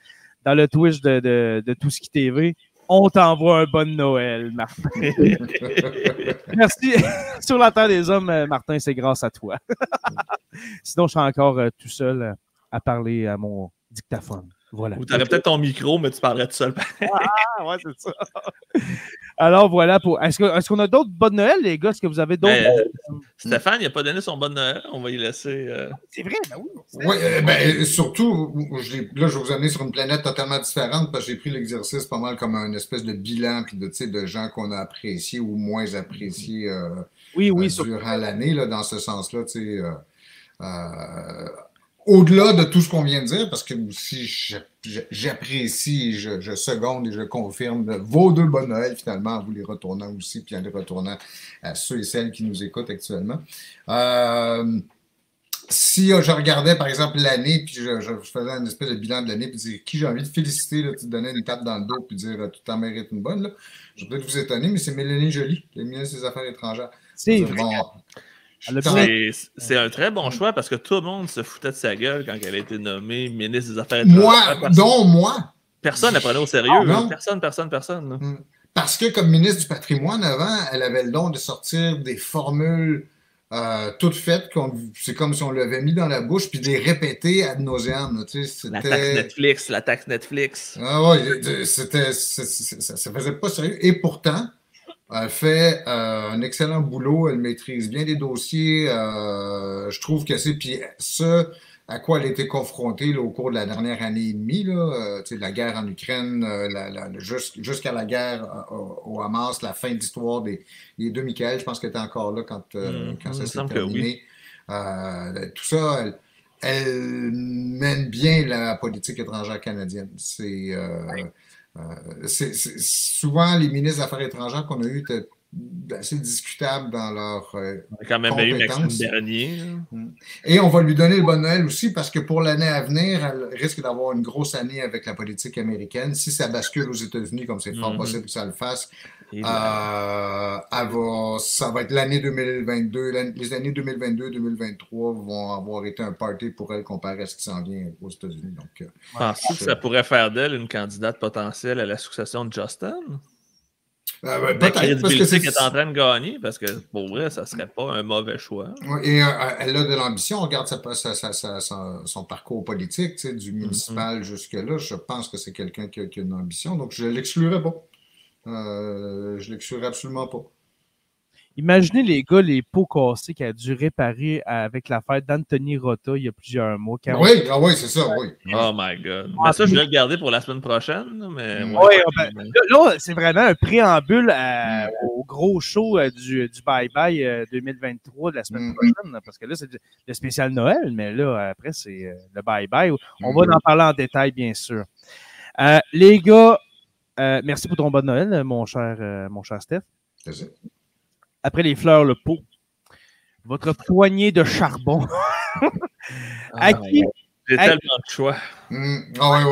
Tout Ce Qui TV. On t'envoie un bon Noël, Martin. Merci. Sur la Terre des Hommes, Martin, c'est grâce à toi. Sinon, je suis encore tout seul à parler à mon dictaphone. Voilà. Ou tu aurais peut-être ton micro, mais tu parlerais tout seul. Ah, ouais, c'est ça. Alors, voilà. Est-ce qu'on a d'autres bonnes Noël, les gars? Est-ce que vous avez d'autres? Stéphane, il n'a pas donné son bon Noël. On va y laisser. C'est vrai, ben oui. Oui, surtout, là, je vais vous amener sur une planète totalement différente parce que j'ai pris l'exercice pas mal comme un espèce de bilan puis de gens qu'on a appréciés ou moins appréciés durant l'année, là, dans ce sens-là, tu sais. Au-delà de tout ce qu'on vient de dire, parce que si j'apprécie, je seconde et je confirme vos deux bonnes Noël, finalement, en vous les retournant aussi, puis en les retournant à ceux et celles qui nous écoutent actuellement. Si je regardais, par exemple, l'année, puis je faisais une espèce de bilan de l'année, puis dire qui j'ai envie de féliciter, là, tu te donnais une tape dans le dos, puis dire tu t'en mérites une bonne, là. Je vais peut-être vous étonner, mais c'est Mélanie Joly, qui est ministre des Affaires étrangères. C'est vrai. C'est un très bon choix parce que tout le monde se foutait de sa gueule quand elle a été nommée ministre des Affaires étrangères. Moi! Personne ne la prenait au sérieux. Personne. Parce que comme ministre du patrimoine avant, elle avait le don de sortir des formules toutes faites. C'est comme si on l'avait mis dans la bouche puis de les répéter ad nauseam. La taxe Netflix. Ah ouais, ça faisait pas sérieux. Et pourtant, elle fait un excellent boulot, elle maîtrise bien les dossiers. Je trouve que c'est. Puis ce à quoi elle a été confrontée là, au cours de la dernière année et demie, la guerre en Ukraine, jusqu'à la guerre au Hamas, la fin de l'histoire des deux Michael, je pense qu'elle était encore là quand ça s'est terminé. Tout ça, elle mène bien la politique étrangère canadienne. Souvent, les ministres des Affaires étrangères qu'on a eus étaient assez discutables dans leur on a quand même eu Maxime Bernier. Et on va lui donner le bon Noël aussi parce que pour l'année à venir, elle risque d'avoir une grosse année avec la politique américaine. Si ça bascule aux États-Unis, comme c'est fort possible que ça le fasse, ça va être l'année 2022. Les années 2022-2023 vont avoir été un party pour elle comparé à ce qui s'en vient aux États-Unis. Penses-tu que ça pourrait faire d'elle une candidate potentielle à la succession de Justin? La crédibilité qu'elle est en train de gagner, parce que pour vrai, ça ne serait pas un mauvais choix. Et elle a de l'ambition. On regarde son parcours politique, du municipal jusque-là. Je pense que c'est quelqu'un qui a une ambition. Donc, je ne l'exclurais pas. Je ne l'exclurais absolument pas. Imaginez les gars, les pots cassés qu'il a dû réparer avec l'affaire d'Anthony Rota il y a plusieurs mois. Oui, c'est ça, oui. Oh my God. Mais ça, je vais le garder pour la semaine prochaine. Mais là, c'est vraiment un préambule au gros show du Bye Bye 2023 de la semaine prochaine. Parce que là, c'est le spécial Noël, mais là, après, c'est le Bye Bye. On va en parler en détail, bien sûr. Les gars, merci pour ton bon Noël, mon cher Steph. Merci. Après les fleurs, le pot. Votre poignée de charbon. J'ai tellement de choix. Oui. À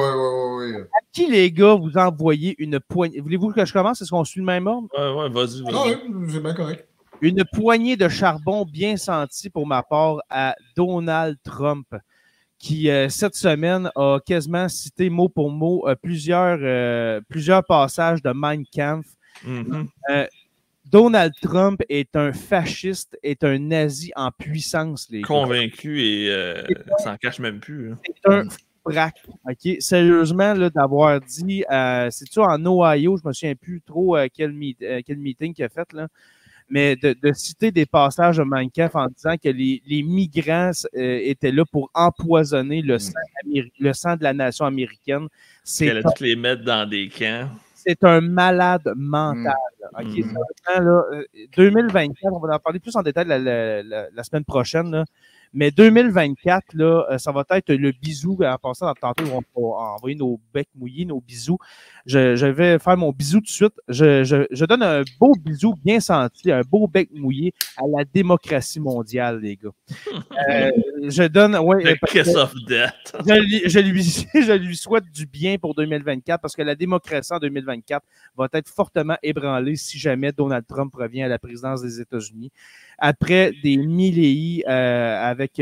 qui, les gars, vous envoyez une poignée? Voulez-vous que je commence? Est-ce qu'on suit le même ordre? Oui, vas-y. Oui, c'est bien correct. Une poignée de charbon bien sentie pour ma part à Donald Trump, qui, cette semaine, a quasiment cité mot pour mot plusieurs passages de Mein Kampf. Donald Trump est un fasciste, est un nazi en puissance, les gars. Convaincu et s'en cache même plus. C'est un frac. OK? Sérieusement, là, d'avoir dit, c'est-tu en Ohio, je me souviens plus trop quel meeting qu'il a fait, là. mais de citer des passages de Mein Kampf en disant que les migrants étaient là pour empoisonner le sang de la nation américaine. Qu'elle a dû les mettre dans des camps. C'est un malade mental. Okay? 2024, on va en parler plus en détail la semaine prochaine, là. Mais 2024, là, ça va être le bisou. En passant, tantôt, on va envoyer nos becs mouillés, nos bisous. Je vais faire mon bisou tout de suite. Je donne un beau bisou bien senti, un beau bec mouillé à la démocratie mondiale, les gars. Je donne... Ouais, kiss of death. Je lui souhaite du bien pour 2024 parce que la démocratie en 2024 va être fortement ébranlée si jamais Donald Trump revient à la présidence des États-Unis. Après des millénaires avec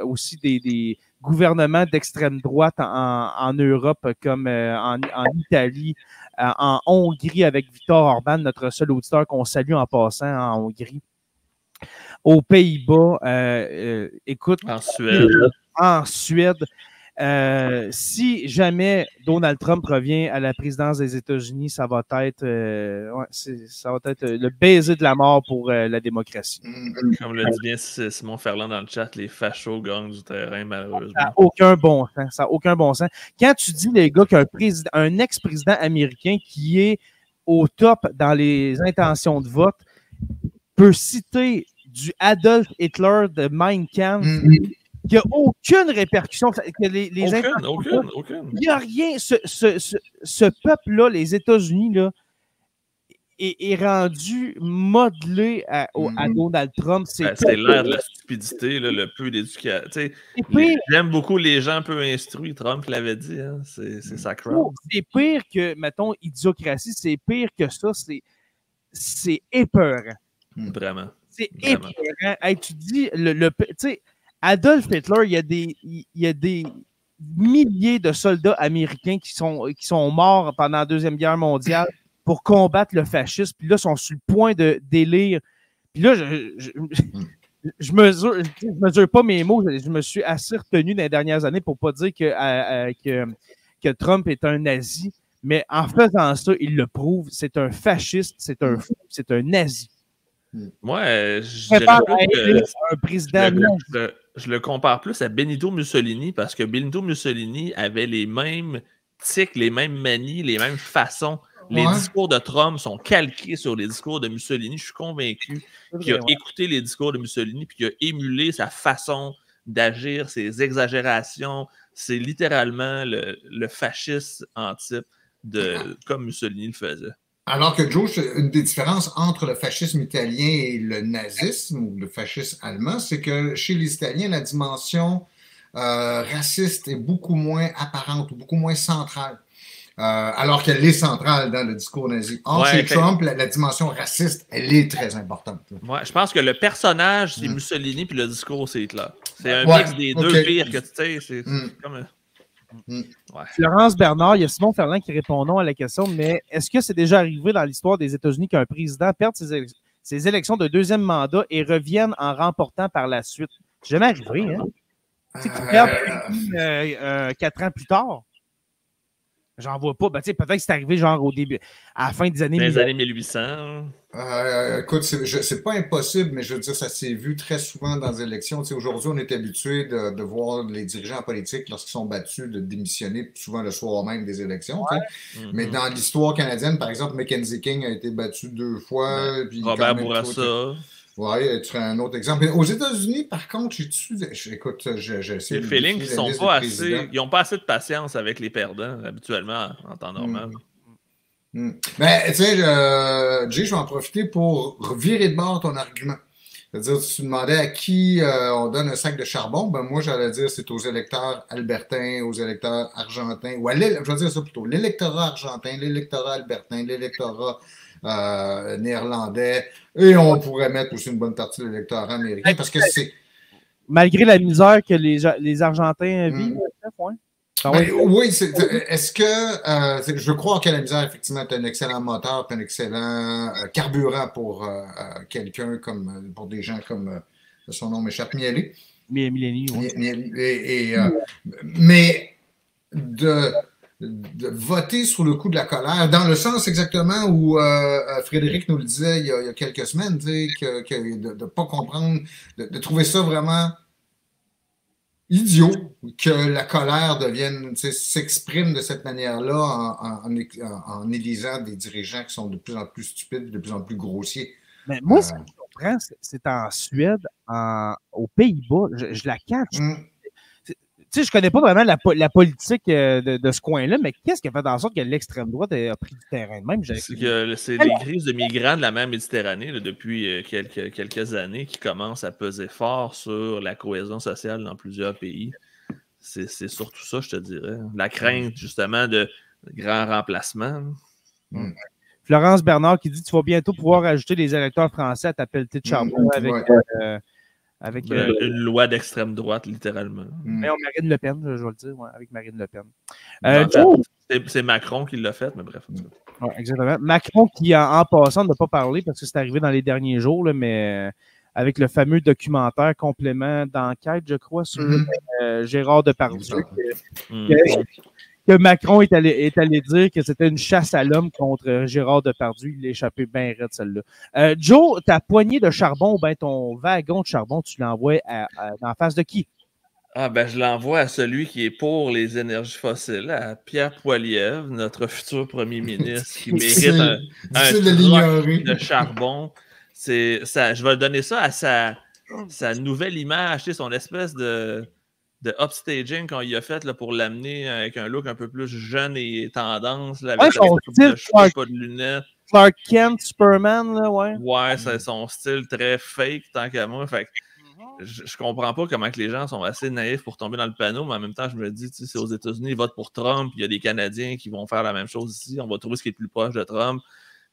aussi des gouvernements d'extrême droite en Europe comme en Italie, en Hongrie avec Viktor Orban, notre seul auditeur qu'on salue en passant en Hongrie. Aux Pays-Bas, écoute. En Suède. Si jamais Donald Trump revient à la présidence des États-Unis, ça va être le baiser de la mort pour la démocratie. Comme le dit bien Simon Ferland dans le chat, les fachos gagnent du terrain, malheureusement. Ça n'a aucun bon sens. Ça n'a aucun bon sens. Quand tu dis, les gars, qu'un ex-président américain qui est au top dans les intentions de vote peut citer du Adolf Hitler de Mein Kampf, il n'y a aucune répercussion. Aucune. Il n'y a rien. Ce peuple-là, les États-Unis, là, est rendu modelé à Donald Trump. C'est l'ère de la stupidité, là, le peu d'éducation. J'aime beaucoup les gens peu instruits. Trump l'avait dit. Hein, c'est sa crowd. C'est pire que, mettons, idiocratie. C'est pire que ça. C'est épeurant. Vraiment. C'est épeurant. Hey, tu dis, tu sais, Adolf Hitler, il y a des milliers de soldats américains qui sont morts pendant la Deuxième Guerre mondiale pour combattre le fascisme. Puis là, ils sont sur le point de délire. Puis là, je mesure pas mes mots. Je me suis assez retenu dans les dernières années pour pas dire que Trump est un nazi. Mais en faisant ça, il le prouve. C'est un fasciste, c'est un fou, c'est un nazi. Moi, je le compare plus à Benito Mussolini parce que Benito Mussolini avait les mêmes tics, les mêmes manies, les mêmes façons. Les discours de Trump sont calqués sur les discours de Mussolini. Je suis convaincu qu'il a écouté les discours de Mussolini puis qu'il a émulé sa façon d'agir, ses exagérations. C'est littéralement le fascisme en type comme Mussolini le faisait. Alors que Joe, une des différences entre le fascisme italien et le nazisme ou le fascisme allemand, c'est que chez les Italiens, la dimension raciste est beaucoup moins apparente ou beaucoup moins centrale. Alors qu'elle est centrale dans le discours nazi. Or, chez Trump, la dimension raciste, elle est très importante. Je pense que le personnage, c'est Mussolini, puis le discours, c'est Hitler. C'est un mix des deux pires que tu sais. C'est comme... Florence Bernard, il y a Simon Ferland qui répond non à la question, mais est-ce que c'est déjà arrivé dans l'histoire des États-Unis qu'un président perde ses élections de deuxième mandat et revienne en remportant par la suite? C'est jamais arrivé, hein? Tu sais, qu'il perd 4 ans plus tard. J'en vois pas. Ben, peut-être que c'est arrivé genre au début, à la fin des années 1800. Écoute, c'est pas impossible, mais je veux dire, ça s'est vu très souvent dans les élections. Aujourd'hui, on est habitué de voir les dirigeants politiques, lorsqu'ils sont battus, de démissionner souvent le soir même des élections. Mais dans l'histoire canadienne, par exemple, Mackenzie King a été battu 2 fois. Puis Robert Bourassa. Oui, tu serais un autre exemple. Mais aux États-Unis, par contre, écoute, j'ai le feeling qu'ils n'ont pas assez de patience avec les perdants, habituellement, en temps normal. Mais, tu sais, Jay, je vais en profiter pour virer de bord ton argument. C'est-à-dire, si tu demandais à qui on donne un sac de charbon, ben moi, j'allais dire c'est aux électeurs albertains, aux électeurs argentins, ou je vais dire ça plutôt, l'électorat argentin, l'électorat albertain, l'électorat néerlandais, et on pourrait mettre aussi une bonne partie de l'électorat américain, parce que c'est... Malgré la misère que les Argentins vivent, oui, est-ce que je crois que la misère, effectivement, est un excellent moteur, un excellent carburant pour quelqu'un comme pour des gens comme son nom m'échappe, Mieli, oui. Mais de de voter sur le coup de la colère, dans le sens exactement où Frédéric nous le disait il y a quelques semaines, de ne pas comprendre, de trouver ça vraiment idiot que la colère s'exprime de cette manière-là en élisant des dirigeants qui sont de plus en plus stupides, de plus en plus grossiers. Mais moi, ce que je comprends, c'est en Suède, aux Pays-Bas, je la catch. Tu sais, je connais pas vraiment la politique de ce coin-là, mais qu'est-ce qui a fait en sorte que l'extrême droite a pris du terrain de même? C'est les crises de migrants de la mer Méditerranée là, depuis quelques années qui commencent à peser fort sur la cohésion sociale dans plusieurs pays. C'est surtout ça, je te dirais. La crainte, justement, de grands remplacements. Florence Bernard qui dit « Tu vas bientôt pouvoir ajouter des électeurs français à ta pelletée de charbon avec une loi d'extrême droite, littéralement. Mais on Marine Le Pen, je vais le dire, avec Marine Le Pen. C'est Macron qui l'a fait, mais bref. Exactement. Macron qui, en passant, n'a pas parlé parce que c'est arrivé dans les derniers jours, là, mais avec le fameux documentaire complément d'enquête, je crois, sur Gérard Depardieu, que Macron est allé dire que c'était une chasse à l'homme contre Gérard Depardieu. Il a échappé bien raide, celle-là. Joe, ta poignée de charbon, ben ton wagon de charbon, tu l'envoies en face de qui? Ah ben je l'envoie à celui qui est pour les énergies fossiles, à Pierre Poilievre, notre futur premier ministre, qui mérite un troc de charbon. Je vais donner ça à sa nouvelle image, son espèce de upstaging qu'on y a fait là, pour l'amener avec un look un peu plus jeune et tendance, là, avec son style de cheveux, pas de lunettes. Clark Kent, Superman, là, ouais. Ouais, c'est son style très fake, tant qu'à moi. Fait que je comprends pas comment que les gens sont assez naïfs pour tomber dans le panneau, mais en même temps, je me dis, c'est aux États-Unis, ils votent pour Trump, il y a des Canadiens qui vont faire la même chose ici, on va trouver ce qui est le plus proche de Trump.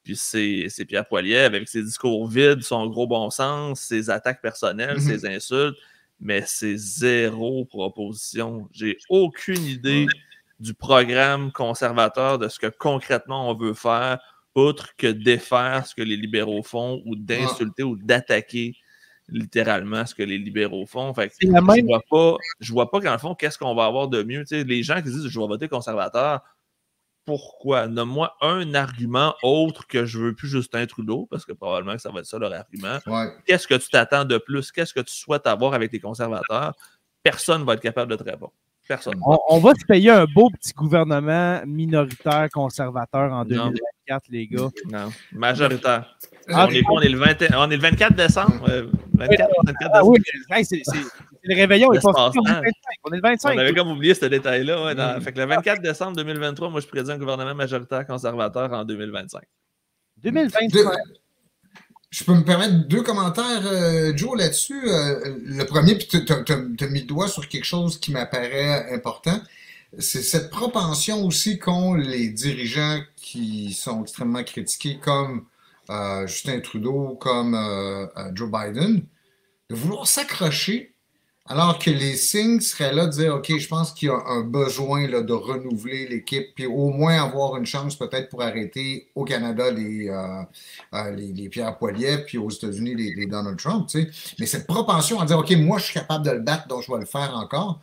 Puis c'est Pierre Poilievre avec ses discours vides, son gros bon sens, ses attaques personnelles, ses insultes. Mais c'est zéro proposition. J'ai aucune idée du programme conservateur, de ce que concrètement on veut faire, outre que défaire ce que les libéraux font ou d'insulter ou d'attaquer littéralement ce que les libéraux font. Fait que je vois pas dans le fond qu'est-ce qu'on va avoir de mieux. T'sais, les gens qui disent « je vais voter conservateur », pourquoi? Nomme-moi un argument autre que je veux plus Justin Trudeau, parce que probablement que ça va être ça leur argument. Qu'est-ce que tu t'attends de plus? Qu'est-ce que tu souhaites avoir avec les conservateurs? Personne ne va être capable de te répondre. Personne. On va se payer un beau petit gouvernement minoritaire conservateur en 2024, les gars. Non, majoritaire. On est le 24 décembre. 24 décembre. Oui, c'est le réveillon. On est le 25. On avait comme oublié ce détail-là. Ouais, fait que le 24 décembre 2023, moi, je prédis un gouvernement majoritaire conservateur en 2025. 2025. Je peux me permettre 2 commentaires, Joe, là-dessus. Le premier, puis tu as mis le doigt sur quelque chose qui m'apparaît important. C'est cette propension aussi qu'ont les dirigeants qui sont extrêmement critiqués, comme Justin Trudeau, comme Joe Biden, de vouloir s'accrocher alors que les signes seraient là de dire « OK, je pense qu'il y a un besoin là, de renouveler l'équipe puis au moins avoir une chance peut-être pour arrêter au Canada les Pierre Poilievre puis aux États-Unis les Donald Trump. » Mais cette propension à dire « OK, moi, je suis capable de le battre, donc je vais le faire encore. »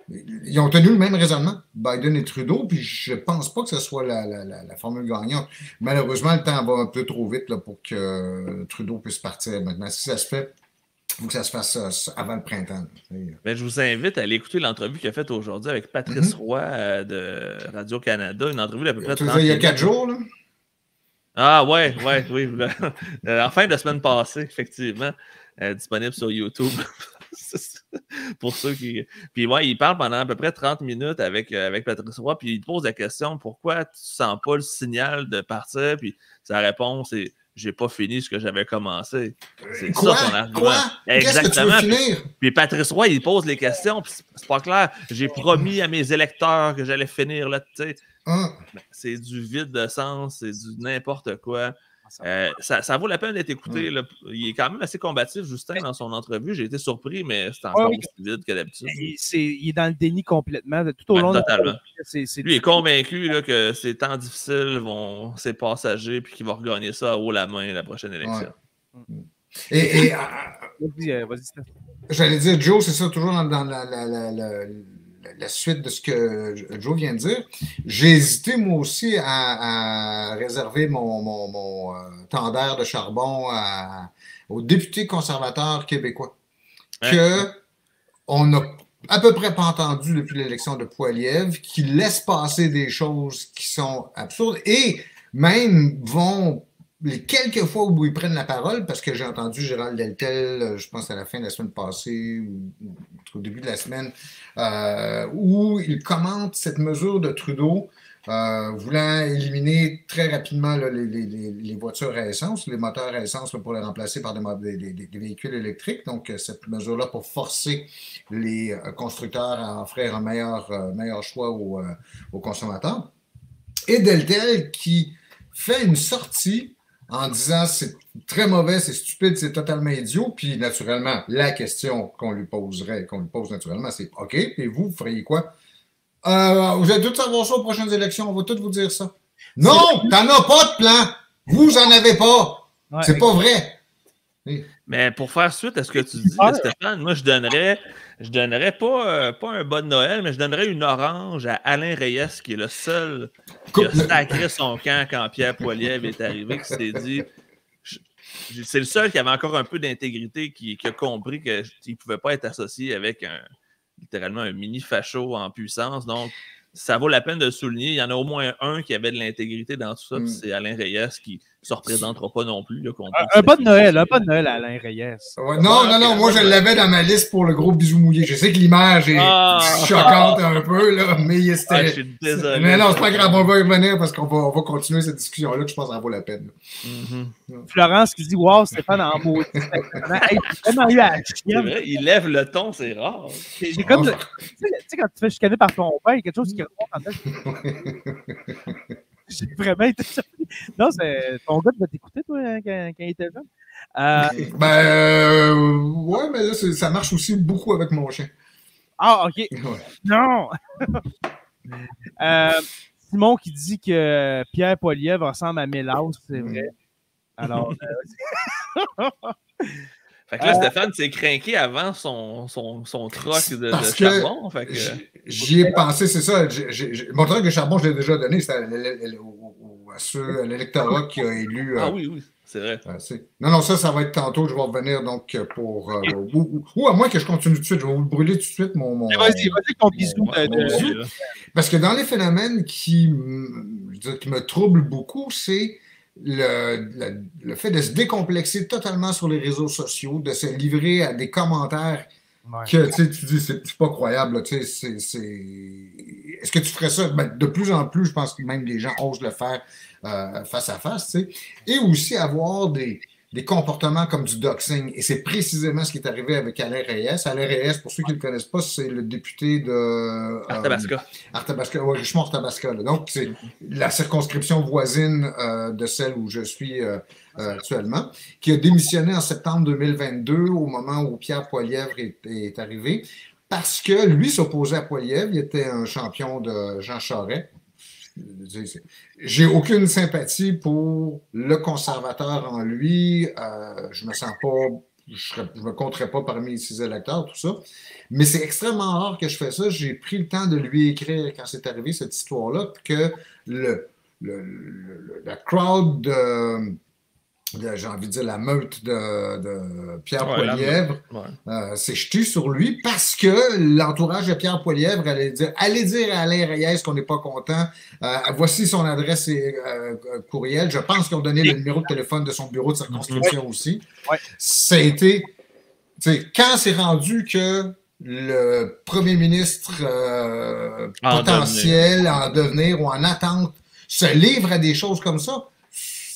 Ils ont tenu le même raisonnement, Biden et Trudeau, puis je pense pas que ce soit la formule gagnante. Malheureusement, le temps va un peu trop vite là, pour que Trudeau puisse partir maintenant. Si ça se fait, il faut que ça se fasse avant le printemps. Ben, je vous invite à aller écouter l'entrevue qu'il a faite aujourd'hui avec Patrice Roy de Radio-Canada. Une entrevue d'à peu près 30 minutes. Il y a 4 jours, là? Ah oui. En fin de semaine passée, effectivement. Disponible sur YouTube. Pour ceux qui... Puis ouais, il parle pendant à peu près 30 minutes avec Patrice Roy, puis il te pose la question « Pourquoi tu sens pas le signal de partir? » Puis sa réponse est « J'ai pas fini ce que j'avais commencé. » C'est ça son argument. Exactement. Puis Patrice Roy, il pose les questions, puis c'est pas clair. J'ai promis à mes électeurs que j'allais finir là, tu sais. C'est du vide de sens, c'est du n'importe quoi. Ça vaut la peine d'être écouté. Là. Il est quand même assez combatif, Justin, dans son entrevue. J'ai été surpris, mais c'est encore aussi vide que d'habitude. Il est dans le déni complètement. Tout au long totalement. Lui est convaincu là, que ces temps difficiles c'est passager puis qu'il va regagner ça haut la main la prochaine élection. Vas-y, j'allais dire, Joe, c'est ça, toujours dans la la suite de ce que Joe vient de dire. J'ai hésité, moi aussi, à réserver mon tendeur de charbon aux députés conservateurs québécois. On n'a à peu près pas entendu depuis l'élection de Poilievre, qui laisse passer des choses qui sont absurdes et même vont... Les quelques fois où ils prennent la parole, parce que j'ai entendu Gérald Deltel, je pense à la fin de la semaine passée ou au début de la semaine, où il commente cette mesure de Trudeau voulant éliminer très rapidement là, les voitures à essence, les moteurs à essence là, pour les remplacer par des véhicules électriques. Donc, cette mesure-là pour forcer les constructeurs à offrir un meilleur choix aux consommateurs. Et Deltel qui fait une sortie en disant c'est très mauvais, c'est stupide, c'est totalement idiot. Puis naturellement, la question qu'on lui pose naturellement, c'est OK, et vous feriez quoi? Vous allez tous savoir ça aux prochaines élections, on va tous vous dire ça. Non, t'en as pas de plan! Vous en avez pas! Ouais, c'est pas vrai! Mais pour faire suite à ce que tu dis, Stéphane, moi je donnerais pas un bas de Noël, mais je donnerais une orange à Alain Reyes, qui est le seul qui a sacré son camp quand Pierre Poilievre est arrivé, qui s'est dit c'est le seul qui avait encore un peu d'intégrité, qui a compris qu'il ne pouvait pas être associé avec littéralement un mini-facho en puissance. Donc, ça vaut la peine de le souligner. Il y en a au moins un qui avait de l'intégrité dans tout ça, c'est Alain Reyes, qui ne se représentera pas non plus. Là, un pas de Noël à Alain Reyes. Ouais, non, moi je l'avais dans ma liste pour le gros bisou mouillé. Je sais que l'image est choquante un peu, là, mais c'était... je suis désolé. Mais non, c'est pas grave, on va y revenir parce qu'on va continuer cette discussion-là, que je pense que ça vaut la peine. Florence qui dit « Wow, Stéphane en beau. » Hey, j'ai vraiment eu à la chienne. Il lève le ton, c'est rare. J'ai comme... Tu sais, quand tu te fais chicaner par ton père, il y a quelque chose qui remonte en tête. J'ai vraiment été surpris. Non, c'est ton gars devait t'écouter, toi, quand il était jeune. Ouais, mais là, ça marche aussi beaucoup avec mon chien. Ah, OK. Ouais. Non! Simon qui dit que Pierre Poilievre ressemble à Mélaus, c'est vrai. Alors... Fait que là, Stéphane s'est craqué avant son troc de charbon. Fait que... J'y ai pensé, c'est ça. Mon troc de charbon, je l'ai déjà donné. C'était à l'électorat qui a élu. Ah oui, c'est vrai. Non, ça va être tantôt. Je vais revenir donc pour. Ou à moins que je continue tout de suite. Je vais vous le brûler tout de suite, mon Vas-y, ton bisou. Parce que dans les phénomènes qui me troublent beaucoup, c'est le fait de se décomplexer totalement sur les réseaux sociaux, de se livrer à des commentaires que tu dis c'est pas croyable. Est-ce que tu ferais ça? Ben, de plus en plus, je pense que même les gens osent le faire face à face. Et aussi avoir des comportements comme du doxing. Et c'est précisément ce qui est arrivé avec Alain Reyes. Alain Reyes, pour ceux qui ne le connaissent pas, c'est le député de... Arthabasca. Oui, Richemont-Arthabasca. Donc, c'est la circonscription voisine de celle où je suis actuellement, qui a démissionné en septembre 2022 au moment où Pierre Poilievre est arrivé, parce que lui s'opposait à Poilievre. Il était un champion de Jean Charest. J'ai aucune sympathie pour le conservateur en lui. Je me sens pas, je me compterais pas parmi ses électeurs, tout ça. Mais c'est extrêmement rare que je fais ça. J'ai pris le temps de lui écrire quand c'est arrivé cette histoire-là, que la crowd j'ai envie de dire la meute de Pierre Poilievre s'est jetée sur lui parce que l'entourage de Pierre Poilievre allait dire à Alain Reyes qu'on n'est pas content. Voici son adresse et courriel. Je pense qu'ils ont donné le numéro de téléphone de son bureau de circonscription aussi. Ça a été... Quand c'est rendu que le premier ministre potentiel en devenir ou en attente se livre à des choses comme ça,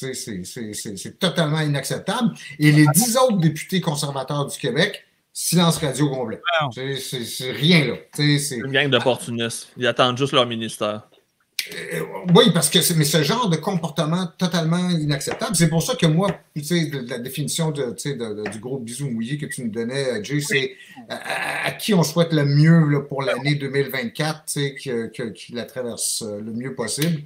c'est totalement inacceptable. Et les 10 autres députés conservateurs du Québec, silence radio complet. C'est rien là. C'est une gang d'opportunistes. Ils attendent juste leur ministère. Oui, parce que mais ce genre de comportement totalement inacceptable. C'est pour ça que moi, la définition du gros bisou mouillé que tu nous donnais, Jay, c'est à qui on souhaite le mieux là, pour l'année 2024, qu'il la traverse le mieux possible.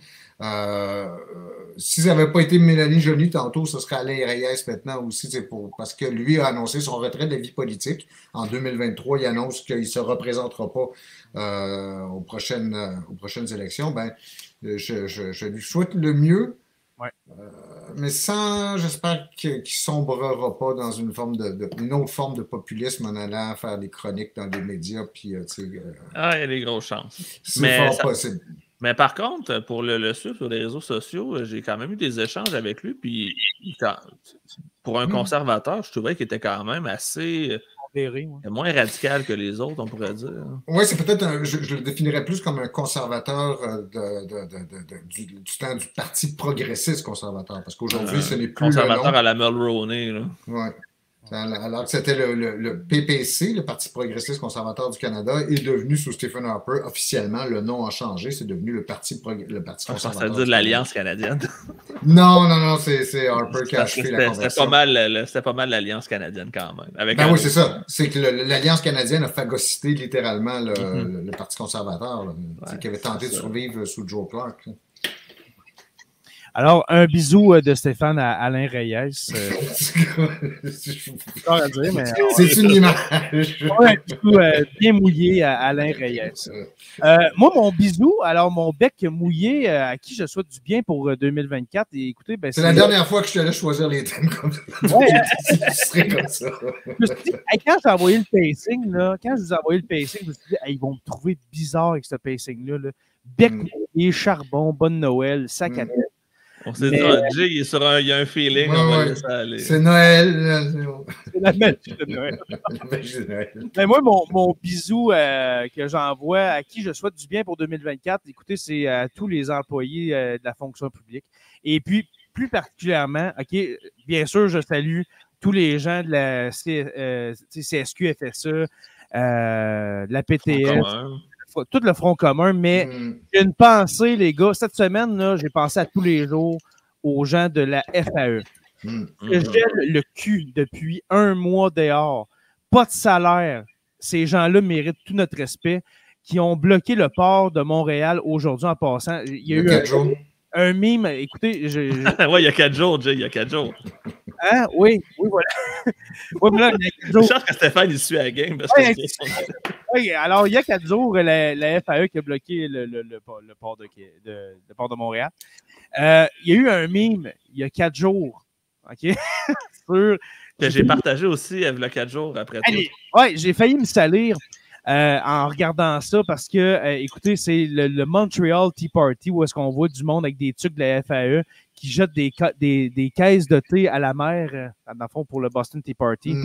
Si ça n'avait pas été Mélanie Joly tantôt, ce serait Alain Reyes maintenant aussi, parce que lui a annoncé son retrait de la vie politique. En 2023, il annonce qu'il ne se représentera pas aux prochaines élections. Ben, je lui souhaite le mieux. Ouais. Mais j'espère qu'il ne sombrera pas dans une autre forme de populisme en allant faire des chroniques dans des médias. Puis, il y a des grosses chances. C'est fort possible. Mais par contre, pour le suivre sur les réseaux sociaux, j'ai quand même eu des échanges avec lui. Puis, pour un conservateur, je trouvais qu'il était quand même assez moins radical que les autres, on pourrait dire. Oui, c'est peut-être je le définirais plus comme un conservateur du temps du Parti progressiste conservateur. Parce qu'aujourd'hui, ce n'est plus conservateur à la Mulroney. Oui. Alors que c'était le PPC, le Parti progressiste conservateur du Canada, est devenu sous Stephen Harper, officiellement, le nom a changé, c'est devenu le Parti conservateur. Je pensais dire l'Alliance canadienne. Non, c'est Harper qui a achevé la conversion. C'était pas mal l'Alliance canadienne quand même. Oui, c'est ça. C'est que l'Alliance canadienne a phagocyté littéralement le Parti conservateur, qui avait tenté de survivre sous Joe Clark. Alors, un bisou de Stéphane à Alain Reyes. C'est une image. Un bisou bien mouillé à Alain Reyes. Moi, mon bisou, alors mon bec mouillé à qui je souhaite du bien pour 2024. Et écoutez, c'est la dernière fois que je te laisse choisir les thèmes comme ça. Ouais, tu serais comme ça. Je me suis dit, quand j'ai envoyé le pacing, quand je vous ai envoyé le pacing, je me suis dit, ils vont me trouver bizarre avec ce pacing-là. Là. Bec mouillé, charbon, bonne Noël, sac à tête. On s'est dit, Jay, il y a un feeling, on va laisser aller. C'est Noël. C'est la magie de Noël. Mais moi, mon bisou que j'envoie à qui je souhaite du bien pour 2024, écoutez, c'est à tous les employés de la fonction publique. Et puis, plus particulièrement, bien sûr, je salue tous les gens de la CSQ, FSE, la PTS, tout le Front commun, mais j'ai une pensée, les gars. Cette semaine, là, j'ai pensé à tous les jours aux gens de la FAE. J'ai le cul depuis un mois dehors. Pas de salaire. Ces gens-là méritent tout notre respect. Qui ont bloqué le port de Montréal aujourd'hui en passant. Il y a eu un mime. Écoutez, oui, il y a 4 jours, Jay. Il y a 4 jours. Hein? Oui, voilà. Je pense que Stéphane, il suit à la game. Oui, alors, il y a 4 jours, la FAE qui a bloqué le port de Montréal. Il y a eu un mime il y a 4 jours. OK? Que j'ai partagé aussi il y a 4 jours après tout. Oui, j'ai failli me salir en regardant ça parce que, écoutez, c'est le Montreal Tea Party où est-ce qu'on voit du monde avec des trucs de la FAE qui jettent des caisses de thé à la mer, dans le fond, pour le Boston Tea Party.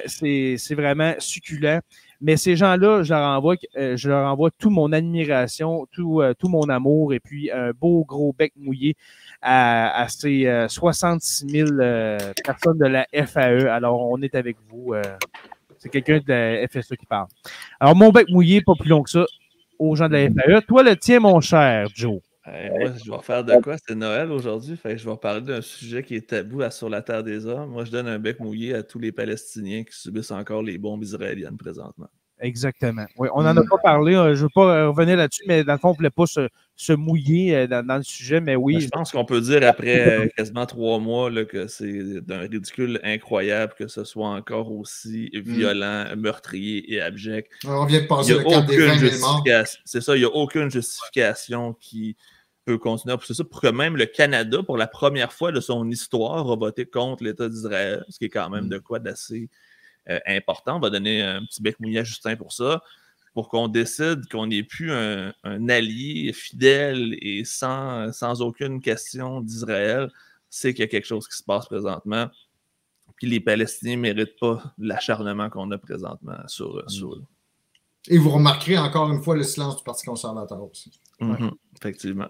C'est vraiment succulent. Mais ces gens-là, je leur envoie toute mon admiration, tout mon amour et puis un beau gros bec mouillé à ces 66 000 personnes de la FAE. Alors, on est avec vous. C'est quelqu'un de la FSE qui parle. Alors, mon bec mouillé, pas plus long que ça, aux gens de la FAE. Toi, le tien, mon cher Joe. Moi, je vais faire de quoi? C'est Noël aujourd'hui. Fait que je vais parler d'un sujet qui est tabou sur la terre des hommes. Moi, je donne un bec mouillé à tous les Palestiniens qui subissent encore les bombes israéliennes présentement. Exactement. Oui, on n'en a pas parlé. Je ne veux pas revenir là-dessus, mais dans le fond, on ne voulait pas se mouiller dans le sujet, mais oui. Je pense qu'on peut dire après quasiment 3 mois là, que c'est d'un ridicule incroyable que ce soit encore aussi violent, meurtrier et abject. On vient de passer le cap des 20 000 morts. C'est ça, il n'y a aucune justification qui peut continuer. C'est ça pour que même le Canada, pour la première fois de son histoire, a voté contre l'État d'Israël, ce qui est quand même de quoi d'assez important. On va donner un petit bec mouillé à Justin pour ça, pour qu'on décide qu'on n'est plus un allié fidèle et sans aucune question d'Israël. C'est qu'il y a quelque chose qui se passe présentement. Puis les Palestiniens ne méritent pas l'acharnement qu'on a présentement sur eux. Et vous remarquerez encore une fois le silence du Parti conservateur aussi. Effectivement.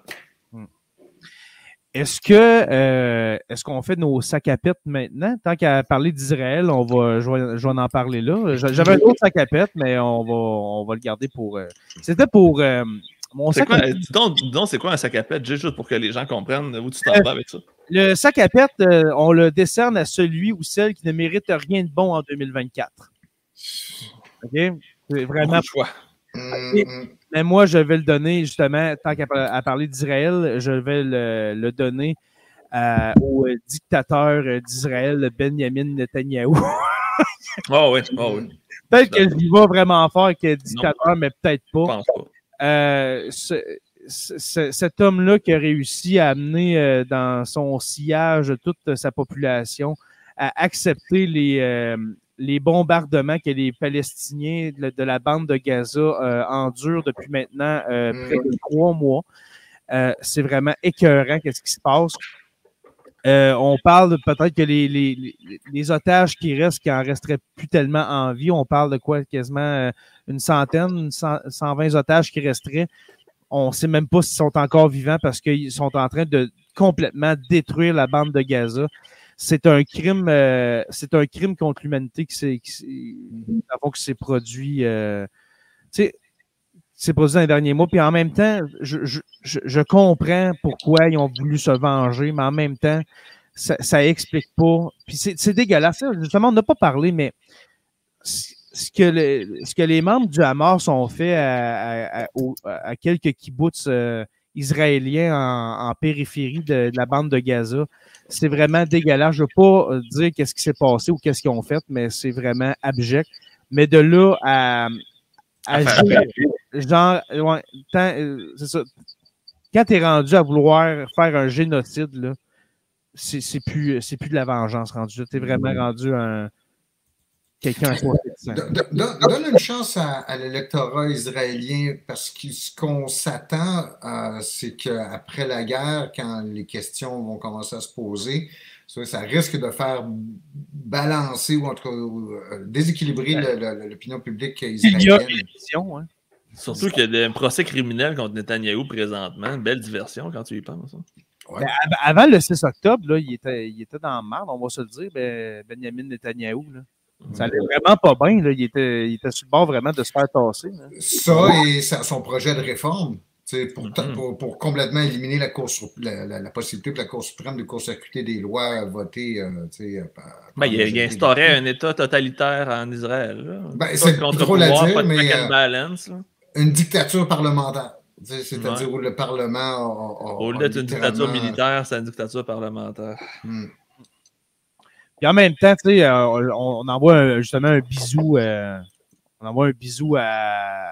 Est-ce qu'on fait nos sacs à pète maintenant? Tant qu'à parler d'Israël, je vais en parler là. J'avais un autre sac à pète, mais on va le garder pour... C'était pour mon sac à pète. Dis donc, c'est quoi un sac à pète? Juste pour que les gens comprennent où tu t'en vas avec ça. Le sac à pète, on le décerne à celui ou celle qui ne mérite rien de bon en 2024. OK? C'est vraiment... Choix. Mais moi, je vais le donner, justement, tant qu'à parler d'Israël, je vais le donner au dictateur d'Israël, Benjamin Netanyahou. Oh oui, oh oui. Peut-être que je vais vraiment fort avec le dictateur, mais peut-être pas. Je pense pas. Cet homme-là qui a réussi à amener dans son sillage toute sa population à accepter les bombardements que les Palestiniens de la bande de Gaza endurent depuis maintenant près de 3 mois. C'est vraiment écœurant qu'est-ce qui se passe. On parle peut-être que les otages qui restent, qui en resteraient plus tellement en vie, on parle de quoi? Quasiment une centaine, 120 otages qui resteraient. On ne sait même pas s'ils sont encore vivants parce qu'ils sont en train de complètement détruire la bande de Gaza. C'est un crime contre l'humanité qui s'est produit. C'est produit dans les derniers mois. Puis en même temps, je comprends pourquoi ils ont voulu se venger, mais en même temps, ça explique pas. Puis c'est dégueulasse. Justement, on n'a pas parlé, mais ce que les membres du Hamas ont fait à quelques kibbutz israéliens en périphérie de la bande de Gaza, c'est vraiment dégueulasse. Je ne veux pas dire qu'est-ce qui s'est passé ou qu'est-ce qu'ils ont fait, mais c'est vraiment abject. Mais de là à genre, ouais, c'est ça. Quand tu es rendu à vouloir faire un génocide, là, c'est plus de la vengeance rendu. Tu es vraiment rendu quelqu'un à Donne une chance à l'électorat israélien parce que ce qu'on s'attend, c'est qu'après la guerre, quand les questions vont commencer à se poser, ça risque de faire balancer ou en tout cas déséquilibrer l'opinion publique israélienne. Hein? Surtout qu'il y a un procès criminel contre Netanyahou présentement. Une belle diversion quand tu y penses. Hein? Ouais. Avant le 6 octobre, là, il était dans le marde, on va se le dire, Benjamin Netanyahou. Là. Ça allait vraiment pas bien. Là. Il était sur le bord vraiment de se faire tasser. Là. Ça et son projet de réforme. Pour complètement éliminer la possibilité que la Cour suprême de court-circuiter des lois votées. Il instaurait un État totalitaire en Israël. C'est drôle à dire, mais balance, une dictature parlementaire. C'est-à-dire où le Parlement au lieu d'être une dictature militaire, c'est une dictature parlementaire. Puis en même temps, on envoie justement un bisou. On envoie un bisou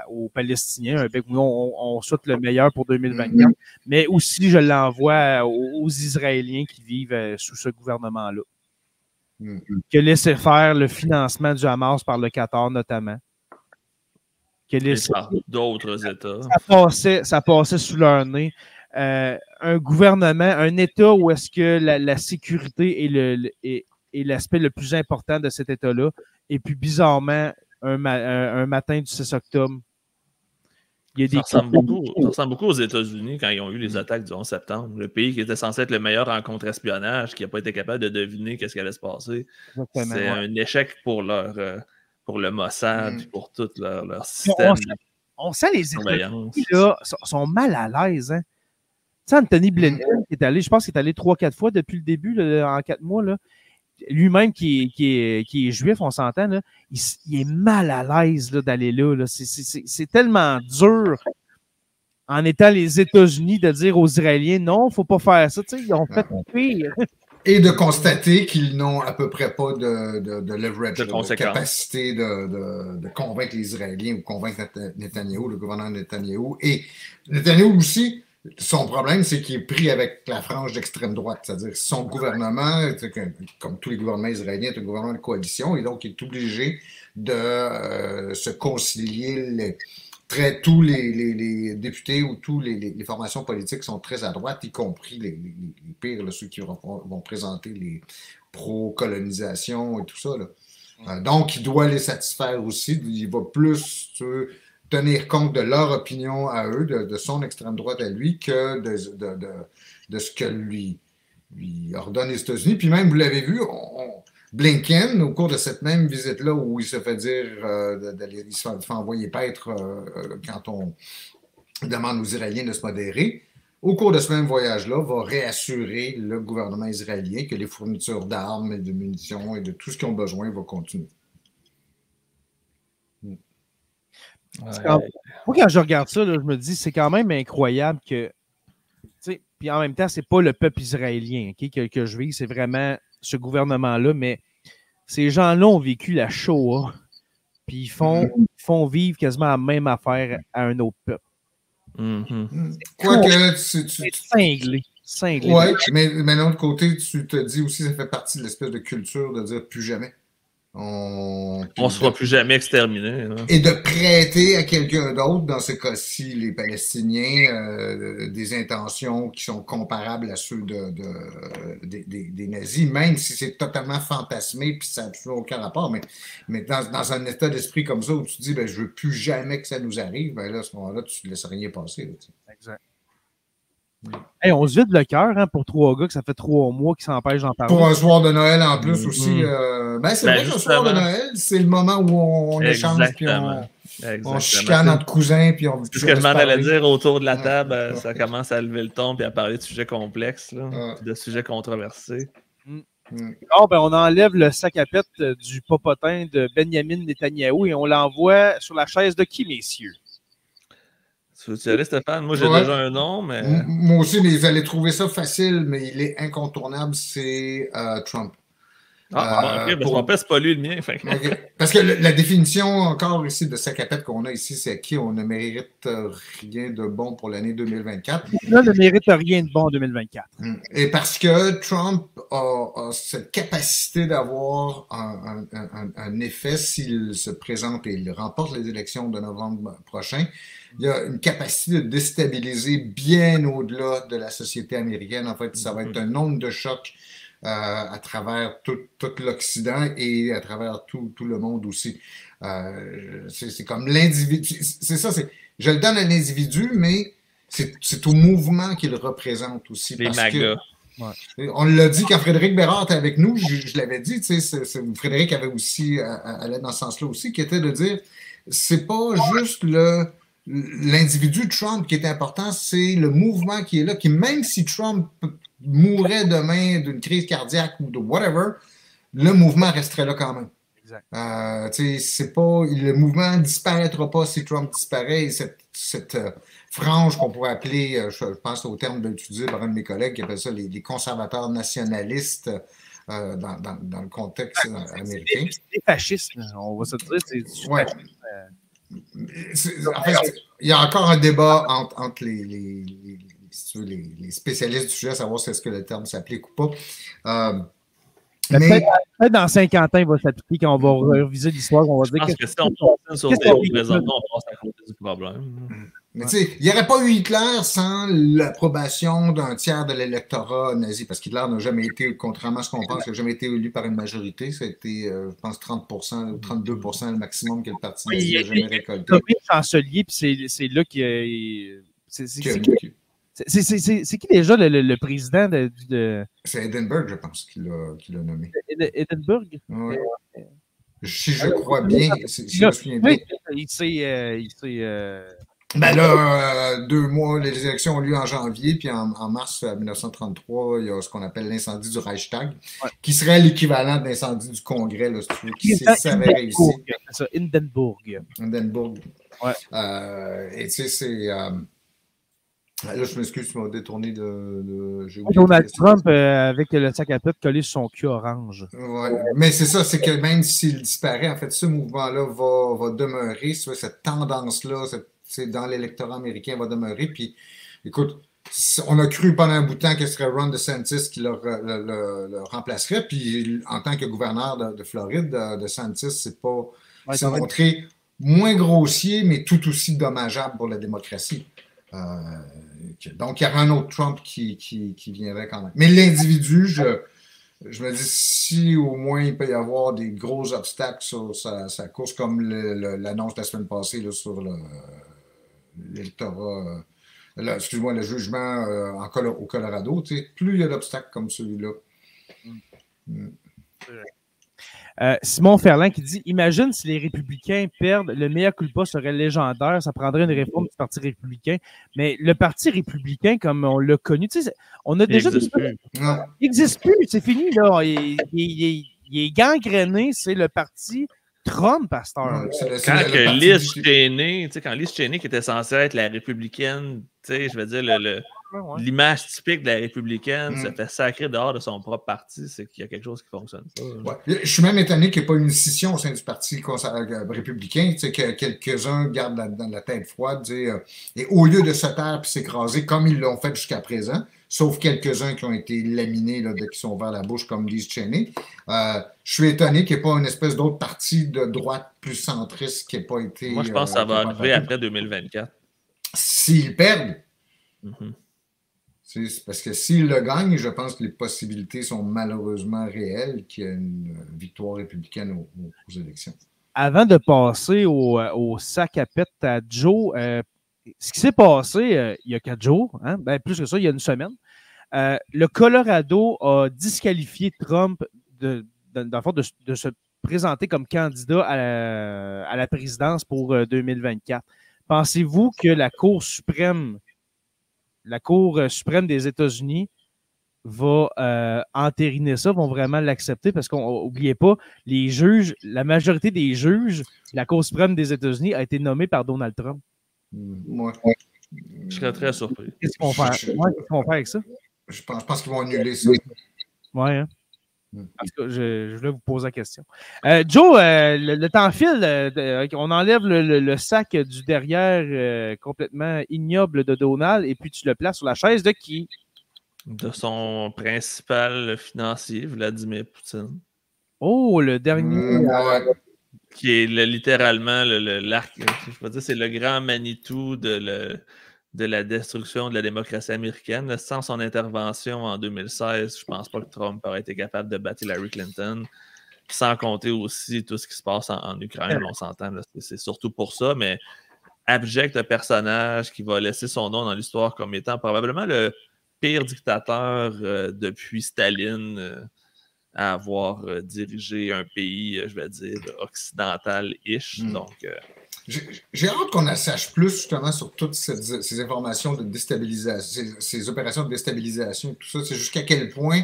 aux Palestiniens. On souhaite le meilleur pour 2024. Mais aussi, je l'envoie aux Israéliens qui vivent sous ce gouvernement-là. Que laisser faire le financement du Hamas par le Qatar, notamment. Par d'autres États. Ça passait sous leur nez. Un gouvernement, un État où est-ce que la sécurité est l'aspect le plus important de cet État-là. Et puis, bizarrement, un matin du 6 octobre, ça ressemble beaucoup aux États-Unis quand ils ont eu les attaques du 11 septembre. Le pays qui était censé être le meilleur en contre-espionnage, qui n'a pas été capable de deviner qu'est-ce qui allait se passer. C'est un échec pour le Mossad, pour tout leur système. On sent les États-Unis là, sont mal à l'aise. Hein? Tu sais, Anthony Blinken qui est allé, je pense qu'il est allé 3-4 fois depuis le début, là, en 4 mois, là. Lui-même qui est juif, on s'entend, là, il est mal à l'aise d'aller là. C'est tellement dur en étant les États-Unis de dire aux Israéliens non, il ne faut pas faire ça. Ils ont fait pire. Et de constater qu'ils n'ont à peu près pas de leverage, de capacité de convaincre les Israéliens ou convaincre Netanyahou, le gouverneur Netanyahou. Et Netanyahou aussi, son problème, c'est qu'il est pris avec la frange d'extrême droite. C'est-à-dire son gouvernement, comme tous les gouvernements israéliens, est un gouvernement de coalition et donc il est obligé de se concilier. Tous les députés ou tous les formations politiques sont très à droite, y compris les pires, ceux qui vont présenter les pro-colonisation et tout ça. Là. Donc, il doit les satisfaire aussi. Il va plus tenir compte de leur opinion à eux, de son extrême droite à lui, que de ce que lui ordonnent les États-Unis. Puis même, vous l'avez vu, Blinken, au cours de cette même visite-là, où il se fait dire, il se fait envoyer paître quand on demande aux Israéliens de se modérer, au cours de ce même voyage-là, va réassurer le gouvernement israélien que les fournitures d'armes et de munitions et de tout ce qu'ils ont besoin vont continuer. Moi, quand je regarde ça, là, je me dis c'est quand même incroyable que. Puis en même temps, c'est pas le peuple israélien que je vis, c'est vraiment ce gouvernement-là, mais ces gens-là ont vécu la Shoah, puis ils font vivre quasiment la même affaire à un autre peuple. Quoique, cinglé. Oui, mais d'un autre côté, tu te dis aussi, ça fait partie de l'espèce de culture de dire plus jamais. On ne se fera plus jamais exterminer. Hein. Et de prêter à quelqu'un d'autre, dans ce cas-ci, les Palestiniens, des intentions qui sont comparables à ceux des nazis, même si c'est totalement fantasmé puis ça n'a absolument aucun rapport. Mais dans un état d'esprit comme ça où tu dis, ben, je ne veux plus jamais que ça nous arrive, ben là, à ce moment-là, tu ne laisses rien passer. Là, exact. Hey, on se vide le cœur pour 3 gars que ça fait 3 mois qui s'empêchent d'en parler. Pour un soir de Noël en plus aussi. C'est vrai qu'un soir de Noël, c'est le moment où on échange puis on chicane entre cousins. Puis on c'est ce que je m'en allais dire autour de la table. Ça commence à lever le ton puis à parler de sujets complexes, là, de sujets controversés. Oh, ben, on enlève le sac à pète du popotin de Benjamin Netanyahou et on l'envoie sur la chaise de qui, messieurs? Tu allais, Stéphane? Moi, j'ai déjà un nom, mais... Moi aussi, mais vous allez trouver ça facile, mais il est incontournable, c'est Trump. OK, parce qu'en fait, c'est pas lui le mien. Okay. Parce que la définition, encore ici, de sac à pète qu'on a ici, c'est qui on ne mérite rien de bon pour l'année 2024. Là, ne mérite rien de bon en 2024. Et parce que Trump a cette capacité d'avoir un effet s'il se présente et il remporte les élections de novembre prochain. Il y a une capacité de déstabiliser bien au-delà de la société américaine. En fait, ça va être un onde de choc à travers tout l'Occident et à travers tout le monde aussi. C'est comme l'individu. C'est ça, je le donne à l'individu, mais c'est au mouvement qu'il représente aussi. Les magas. On l'a dit quand Frédéric Bérard était avec nous, je l'avais dit, Frédéric avait aussi allait dans ce sens-là aussi, qui était de dire, c'est pas juste l'individu Trump qui est important, c'est le mouvement qui est là, qui même si Trump mourrait demain d'une crise cardiaque ou de whatever, le mouvement resterait là quand même. Exact. Le mouvement ne disparaîtra pas si Trump disparaît. Et cette frange qu'on pourrait appeler, je pense au terme utilisé par un de mes collègues qui appelle ça les conservateurs nationalistes dans le contexte américain. C'est des fascistes, on va se dire. C'est ouais. En fait, il y a encore un débat entre les spécialistes du sujet, à savoir si est-ce que le terme s'applique ou pas. Peut-être dans 50 ans, il va s'appliquer quand on va réviser l'histoire. On va dire que si on pense sur le présentement, on passe à côté du problème. Mais tu sais, il n'y aurait pas eu Hitler sans l'approbation d'un tiers de l'électorat nazi, parce qu'Hitler n'a jamais été, contrairement à ce qu'on pense, il n'a jamais été élu par une majorité. Ça a été, je pense, 30% ou 32% le maximum que le parti nazi n'a jamais récolté. Il est chancelier, puis c'est là qu'il c'est qui déjà le président de... C'est Edinburgh, je pense, qui l'a nommé. Edinburgh? Oui. Si je crois bien, si je me souviens bien. Il s'est... Ben là, 2 mois, les élections ont lieu en janvier, puis en mars 1933, il y a ce qu'on appelle l'incendie du Reichstag, qui serait l'équivalent de l'incendie du Congrès, là, si tu veux, qui s'avère réussi. C'est ça, Hindenburg. Hindenburg. Ouais. Et tu sais, c'est... Là, je m'excuse, tu m'as détourné de... Donald Trump avec le sac à pète collé sur son cul orange. Ouais. Mais c'est ça, c'est que même s'il disparaît, en fait, ce mouvement-là va demeurer, cette tendance-là, dans l'électorat américain va demeurer. Puis, écoute, on a cru pendant un bout de temps que ce serait Ron DeSantis qui le remplacerait. Puis, en tant que gouverneur de Floride, DeSantis s'est montré moins grossier, mais tout aussi dommageable pour la démocratie. Donc, il y aura un autre Trump qui viendrait quand même. Mais l'individu, je me dis, si au moins il peut y avoir des gros obstacles sur sa course, comme l'annonce de la semaine passée là, sur l'électorat, excuse-moi, le jugement au Colorado, plus il y a d'obstacles comme celui-là. Simon Ferland qui dit « Imagine si les républicains perdent, le mea culpa serait légendaire, ça prendrait une réforme du Parti républicain. » Mais le Parti républicain, comme on l'a connu, on a déjà... Il n'existe plus, c'est fini, là. Il est gangréné, c'est le parti Trump, pasteur. Quand Liz Cheney, qui était censée être la républicaine, je veux dire, l'image typique de la républicaine se fait sacrer dehors de son propre parti, c'est qu'il y a quelque chose qui ne fonctionne pas. Ouais. Je suis même étonné qu'il n'y ait pas une scission au sein du parti républicain, que quelques-uns gardent la tête froide, et au lieu de se taire et s'écraser comme ils l'ont fait jusqu'à présent, sauf quelques-uns qui ont été laminés là, dès qu'ils sont vers la bouche, comme Liz Cheney. Je suis étonné qu'il n'y ait pas une espèce d'autre parti de droite plus centriste qui n'ait pas été... Moi, je pense que ça va arriver après 2024. S'ils perdent. C'est parce que s'ils le gagnent, je pense que les possibilités sont malheureusement réelles qu'il y ait une victoire républicaine aux élections. Avant de passer au sac à pète à Joe, ce qui s'est passé il y a 4 jours, hein, ben, plus que ça, il y a une semaine, le Colorado a disqualifié Trump de se présenter comme candidat à la présidence pour 2024. Pensez-vous que la Cour suprême des États-Unis va entériner ça, vont vraiment l'accepter? Parce qu'on n'oubliez pas, les juges, la majorité des juges, la Cour suprême des États-Unis a été nommée par Donald Trump. Je serais très surpris. Qu'est-ce qu'ils vont faire? Qu'est-ce qu'ils vont faire avec ça? Je pense qu'ils vont annuler ça. Oui, hein? Parce que je voulais vous poser la question. Joe, le temps file. On enlève le sac du derrière complètement ignoble de Donald et puis tu le places sur la chaise de qui? De son principal financier, Vladimir Poutine. Oh, le dernier. Qui est littéralement l'arc. Je peux dire, c'est le grand Manitou de la destruction de la démocratie américaine. Sans son intervention en 2016, je pense pas que Trump aurait été capable de battre Hillary Clinton. Sans compter aussi tout ce qui se passe en Ukraine, on s'entend. C'est surtout pour ça, mais abject personnage qui va laisser son nom dans l'histoire comme étant probablement le pire dictateur depuis Staline à avoir dirigé un pays, je vais dire, occidental-ish. Donc, j'ai hâte qu'on en sache plus justement sur toutes ces informations de déstabilisation, ces opérations de déstabilisation et tout ça. C'est jusqu'à quel point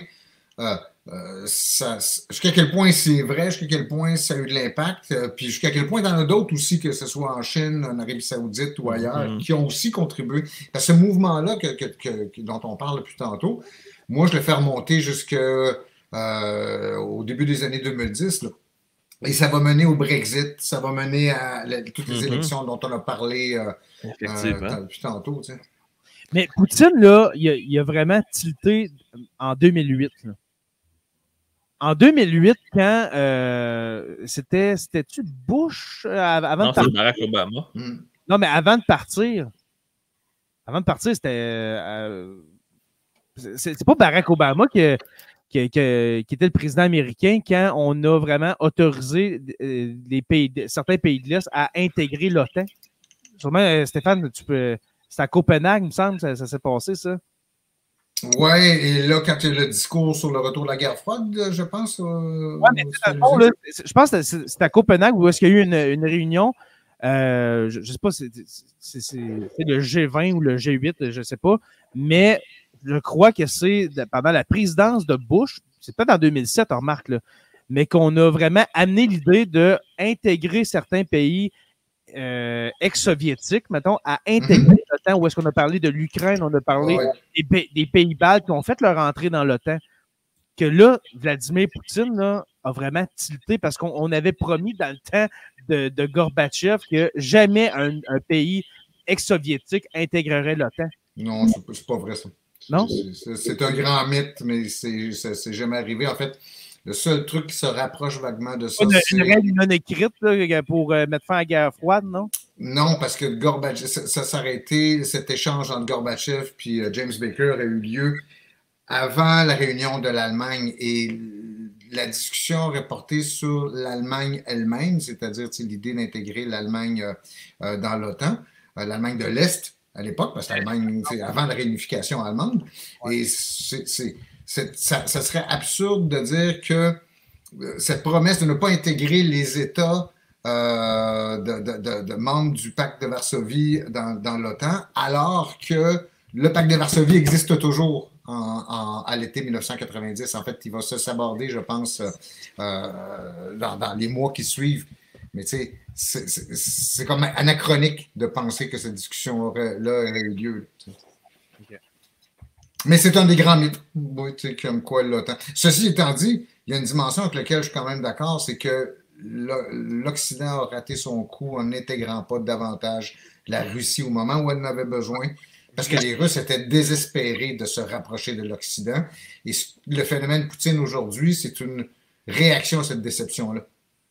jusqu'à quel point c'est vrai, jusqu'à quel point ça a eu de l'impact, puis jusqu'à quel point il y en a d'autres aussi, que ce soit en Chine, en Arabie Saoudite ou ailleurs, qui ont aussi contribué. Parce que ce mouvement-là dont on parle depuis tantôt, moi je le fais remonter jusqu'au début des années 2010, là. Et ça va mener au Brexit, ça va mener à toutes les élections dont on a parlé depuis tantôt. Tu sais. Mais Poutine, là, il a vraiment tilté en 2008. Là. En 2008, quand c'était-tu Bush avant de partir? Non, c'est Barack Obama. Non, mais avant de partir, c'était... c'est pas Barack Obama qui était le président américain quand on a vraiment autorisé certains pays de l'Est à intégrer l'OTAN. Sûrement, Stéphane, c'est à Copenhague, il me semble, ça s'est passé, ça. Oui, et là, quand il y a le discours sur le retour de la guerre froide, je pense. Oui, mais je pense que c'est à Copenhague où est-ce qu'il y a eu une réunion. Je ne sais pas si c'est le G20 ou le G8, je ne sais pas, mais je crois que c'est pendant la présidence de Bush, c'est peut-être en 2007, on remarque, là, mais qu'on a vraiment amené l'idée d'intégrer certains pays ex-soviétiques, mettons, à intégrer l'OTAN, où est-ce qu'on a parlé de l'Ukraine, on a parlé des pays baltes qui ont fait leur entrée dans l'OTAN. Que là, Vladimir Poutine là, a vraiment tilté parce qu'on avait promis dans le temps de Gorbatchev que jamais un pays ex-soviétique intégrerait l'OTAN. Non, c'est pas vrai ça. Non? C'est un grand mythe, mais c'est jamais arrivé. En fait, le seul truc qui se rapproche vaguement de ça, c'est... Une règle non écrite là, pour mettre fin à la guerre froide, non? Non, parce que Gorbatchev, ça s'est arrêté, cet échange entre Gorbatchev et James Baker a eu lieu avant la réunion de l'Allemagne et la discussion aurait porté sur l'Allemagne elle-même, c'est-à-dire l'idée d'intégrer l'Allemagne dans l'OTAN, l'Allemagne de l'Est à l'époque, parce que l'Allemagne, avant la réunification allemande. Et ça serait absurde de dire que cette promesse de ne pas intégrer les États de membres du pacte de Varsovie dans l'OTAN, alors que le pacte de Varsovie existe toujours à l'été 1990. En fait, il va se saborder, je pense, dans les mois qui suivent. Mais tu sais, c'est comme anachronique de penser que cette discussion-là aurait eu lieu. Okay. Mais c'est un des grands mythes, comme quoi l'OTAN. Ceci étant dit, il y a une dimension avec laquelle je suis quand même d'accord, c'est que l'Occident a raté son coup en n'intégrant pas davantage la Russie au moment où elle en avait besoin, parce que les Russes étaient désespérés de se rapprocher de l'Occident. Et le phénomène Poutine aujourd'hui, c'est une réaction à cette déception-là.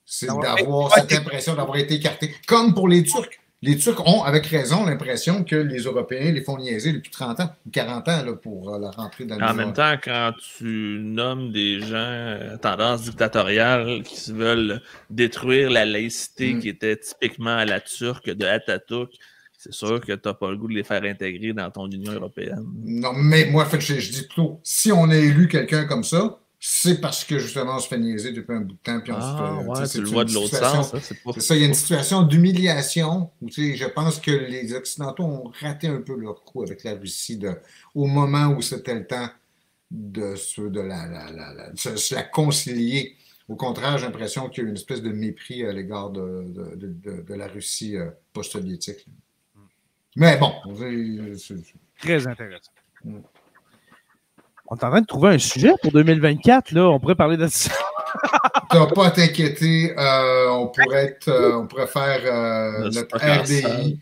C'est d'avoir cette impression d'avoir été écarté. Comme pour les Turcs. Les Turcs ont, avec raison, l'impression que les Européens les font niaiser depuis 30 ans ou 40 ans là, pour la rentrée dans le En même temps, quand tu nommes des gens tendance dictatoriale qui veulent détruire la laïcité qui était typiquement à la turque de Atatürk, c'est sûr que tu n'as pas le goût de les faire intégrer dans ton Union européenne. Non, mais moi, en fait, je dis plutôt, si on a élu quelqu'un comme ça, c'est parce que justement on se fait niaiser depuis un bout de temps. Puis on se fait, tu le vois de l'autre sens. C'est ça, il y a une situation d'humiliation où je pense que les Occidentaux ont raté un peu leur coup avec la Russie au moment où c'était le temps de la concilier. Au contraire, j'ai l'impression qu'il y a une espèce de mépris à l'égard de la Russie post-soviétique. Mais bon, c'est très intéressant. On est en train de trouver un sujet pour 2024, là. On pourrait parler de ça. T'as pas à t'inquiéter. On pourrait faire notre RDI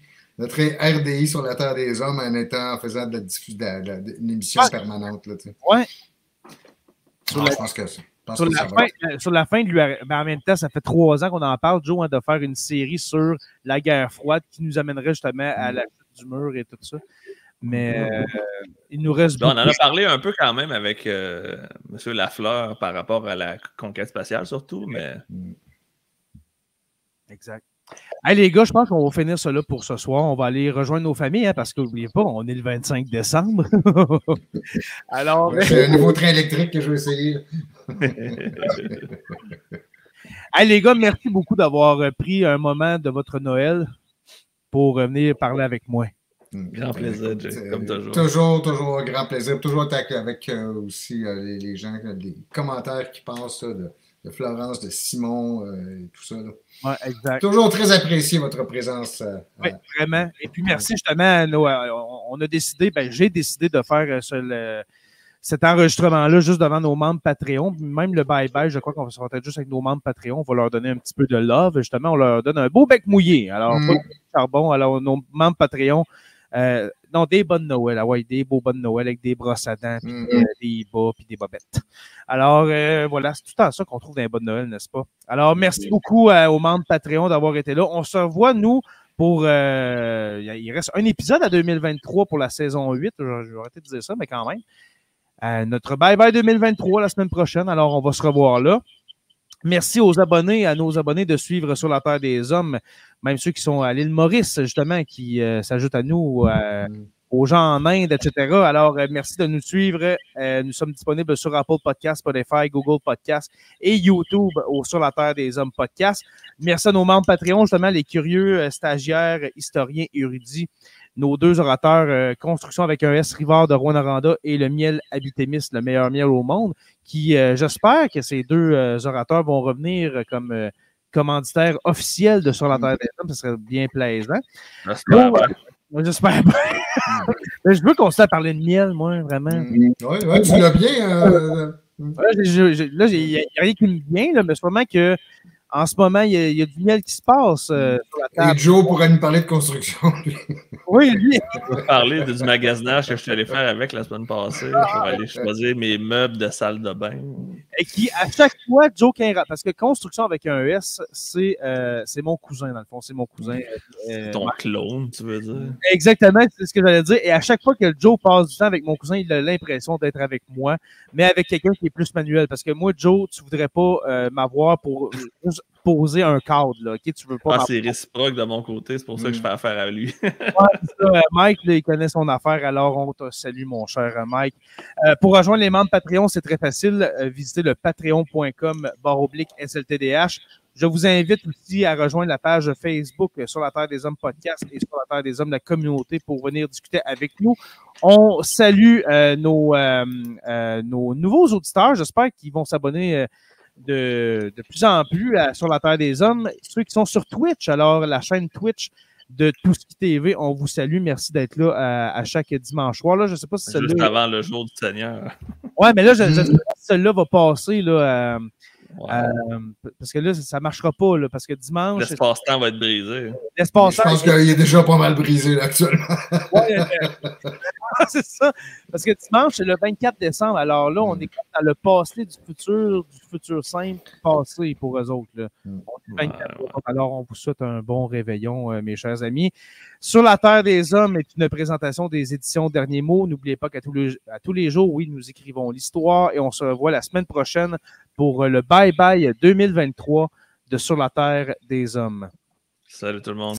sur la Terre des Hommes en faisant une émission permanente. Oui. Je pense que sur la fin de l'URSS, en même temps, ça fait 3 ans qu'on en parle, Joe, de faire une série sur la guerre froide qui nous amènerait justement à la chute du mur et tout ça. Mais il nous reste beaucoup. On en a parlé un peu quand même avec M. Lafleur par rapport à la conquête spatiale surtout, mais... Exact. Hey, les gars, je pense qu'on va finir ça là pour ce soir. On va aller rejoindre nos familles, parce qu'oubliez pas, on est le 25 décembre. Alors, c'est un nouveau train électrique que je vais essayer. Hey, les gars, merci beaucoup d'avoir pris un moment de votre Noël pour venir parler avec moi. Grand plaisir, Jay, comme toujours. Toujours un grand plaisir. Toujours avec aussi les gens, les commentaires qui passent de Florence, de Simon et tout ça. Oui, exact. Toujours très apprécié votre présence. Oui, vraiment. Et puis merci justement, on a décidé, j'ai décidé de faire cet enregistrement-là juste devant nos membres Patreon. Même le bye-bye, je crois qu'on va se retrouver juste avec nos membres Patreon. On va leur donner un petit peu de love. Justement, on leur donne un beau bec mouillé. Alors, pas de charbon. Alors, nos membres Patreon, non, des bonnes Noël. Ouais, des beaux bonnes Noël avec des brosses à dents, puis des bas, puis des bobettes. Alors, voilà, c'est tout le temps ça qu'on trouve dans les bonnes Noël, n'est-ce pas? Alors, merci beaucoup aux membres Patreon d'avoir été là. On se revoit, nous, pour... il reste un épisode à 2023 pour la saison 8. Je vais arrêter de dire ça, mais quand même. Notre bye-bye 2023 la semaine prochaine. Alors, on va se revoir là. Merci aux abonnés, à nos abonnés de suivre Sur la Terre des Hommes, même ceux qui sont à l'île Maurice, justement, qui s'ajoutent à nous, aux gens en Inde, etc. Alors, merci de nous suivre. Nous sommes disponibles sur Apple Podcasts, Spotify, Google Podcasts et YouTube Sur la Terre des Hommes podcast. Merci à nos membres Patreon, justement, les curieux stagiaires, historiens, érudits, nos 2 orateurs Construction avec un S, Rivard de Rouyn-Noranda et le miel Habitémis, le meilleur miel au monde, qui, j'espère que ces 2 orateurs vont revenir comme commanditaires officiels de Sur la Terre des Hommes. Ce serait bien plaisant. J'espère bien. Je veux qu'on se fasse parler de miel, moi, vraiment. Oui, tu l'as bien. Là, il n'y a rien qui me vient, là, mais sûrement que en ce moment, il y a du miel qui se passe sur la table. Et Joe pourrait nous parler de construction. Oui, lui. On va parler du magasinage que je suis allé faire avec la semaine passée pour aller choisir mes meubles de salle de bain. Et qui, à chaque fois, Joe Quinra, parce que construction avec un S, c'est mon cousin, dans le fond. C'est mon cousin. Ton clone, tu veux dire? Exactement, c'est ce que j'allais dire. Et à chaque fois que Joe passe du temps avec mon cousin, il a l'impression d'être avec moi, mais avec quelqu'un qui est plus manuel. Parce que moi, Joe, tu voudrais pas m'avoir pour juste poser un cadre, là, OK? Tu veux pas c'est réciproque de mon côté, c'est pour ça que je fais affaire à lui. Ouais, c'est ça. Mike, là, il connaît son affaire, alors on te salue, mon cher Mike. Pour rejoindre les membres Patreon, c'est très facile. Visitez le patreon.com/SLTDH. Je vous invite aussi à rejoindre la page Facebook Sur la Terre des Hommes podcast et Sur la Terre des Hommes, la communauté, pour venir discuter avec nous. On salue nos nouveaux auditeurs. J'espère qu'ils vont s'abonner de plus en plus sur la Terre des Hommes. Ceux qui sont sur Twitch, alors la chaîne Twitch de Touski TV, on vous salue. Merci d'être là à chaque dimanche soir. Là, je sais pas si juste avant le jour du Seigneur. Ouais, mais là, je sais pas si celle-là va passer là, parce que là, ça ne marchera pas. Là, parce que dimanche. L'espace-temps va être brisé. Je pense qu'il est déjà pas mal brisé là, actuellement. Ouais, c'est ça. Parce que dimanche, c'est le 24 décembre. Alors là, on est dans le passé du futur simple passé pour eux autres. Là. On est 24 alors, on vous souhaite un bon réveillon, mes chers amis. Sur la Terre des Hommes est une présentation des éditions Derniers Mots. N'oubliez pas qu'à tous les jours, oui, nous écrivons l'histoire et on se revoit la semaine prochaine pour le Bye Bye 2023 de Sur la Terre des Hommes. Salut tout le monde.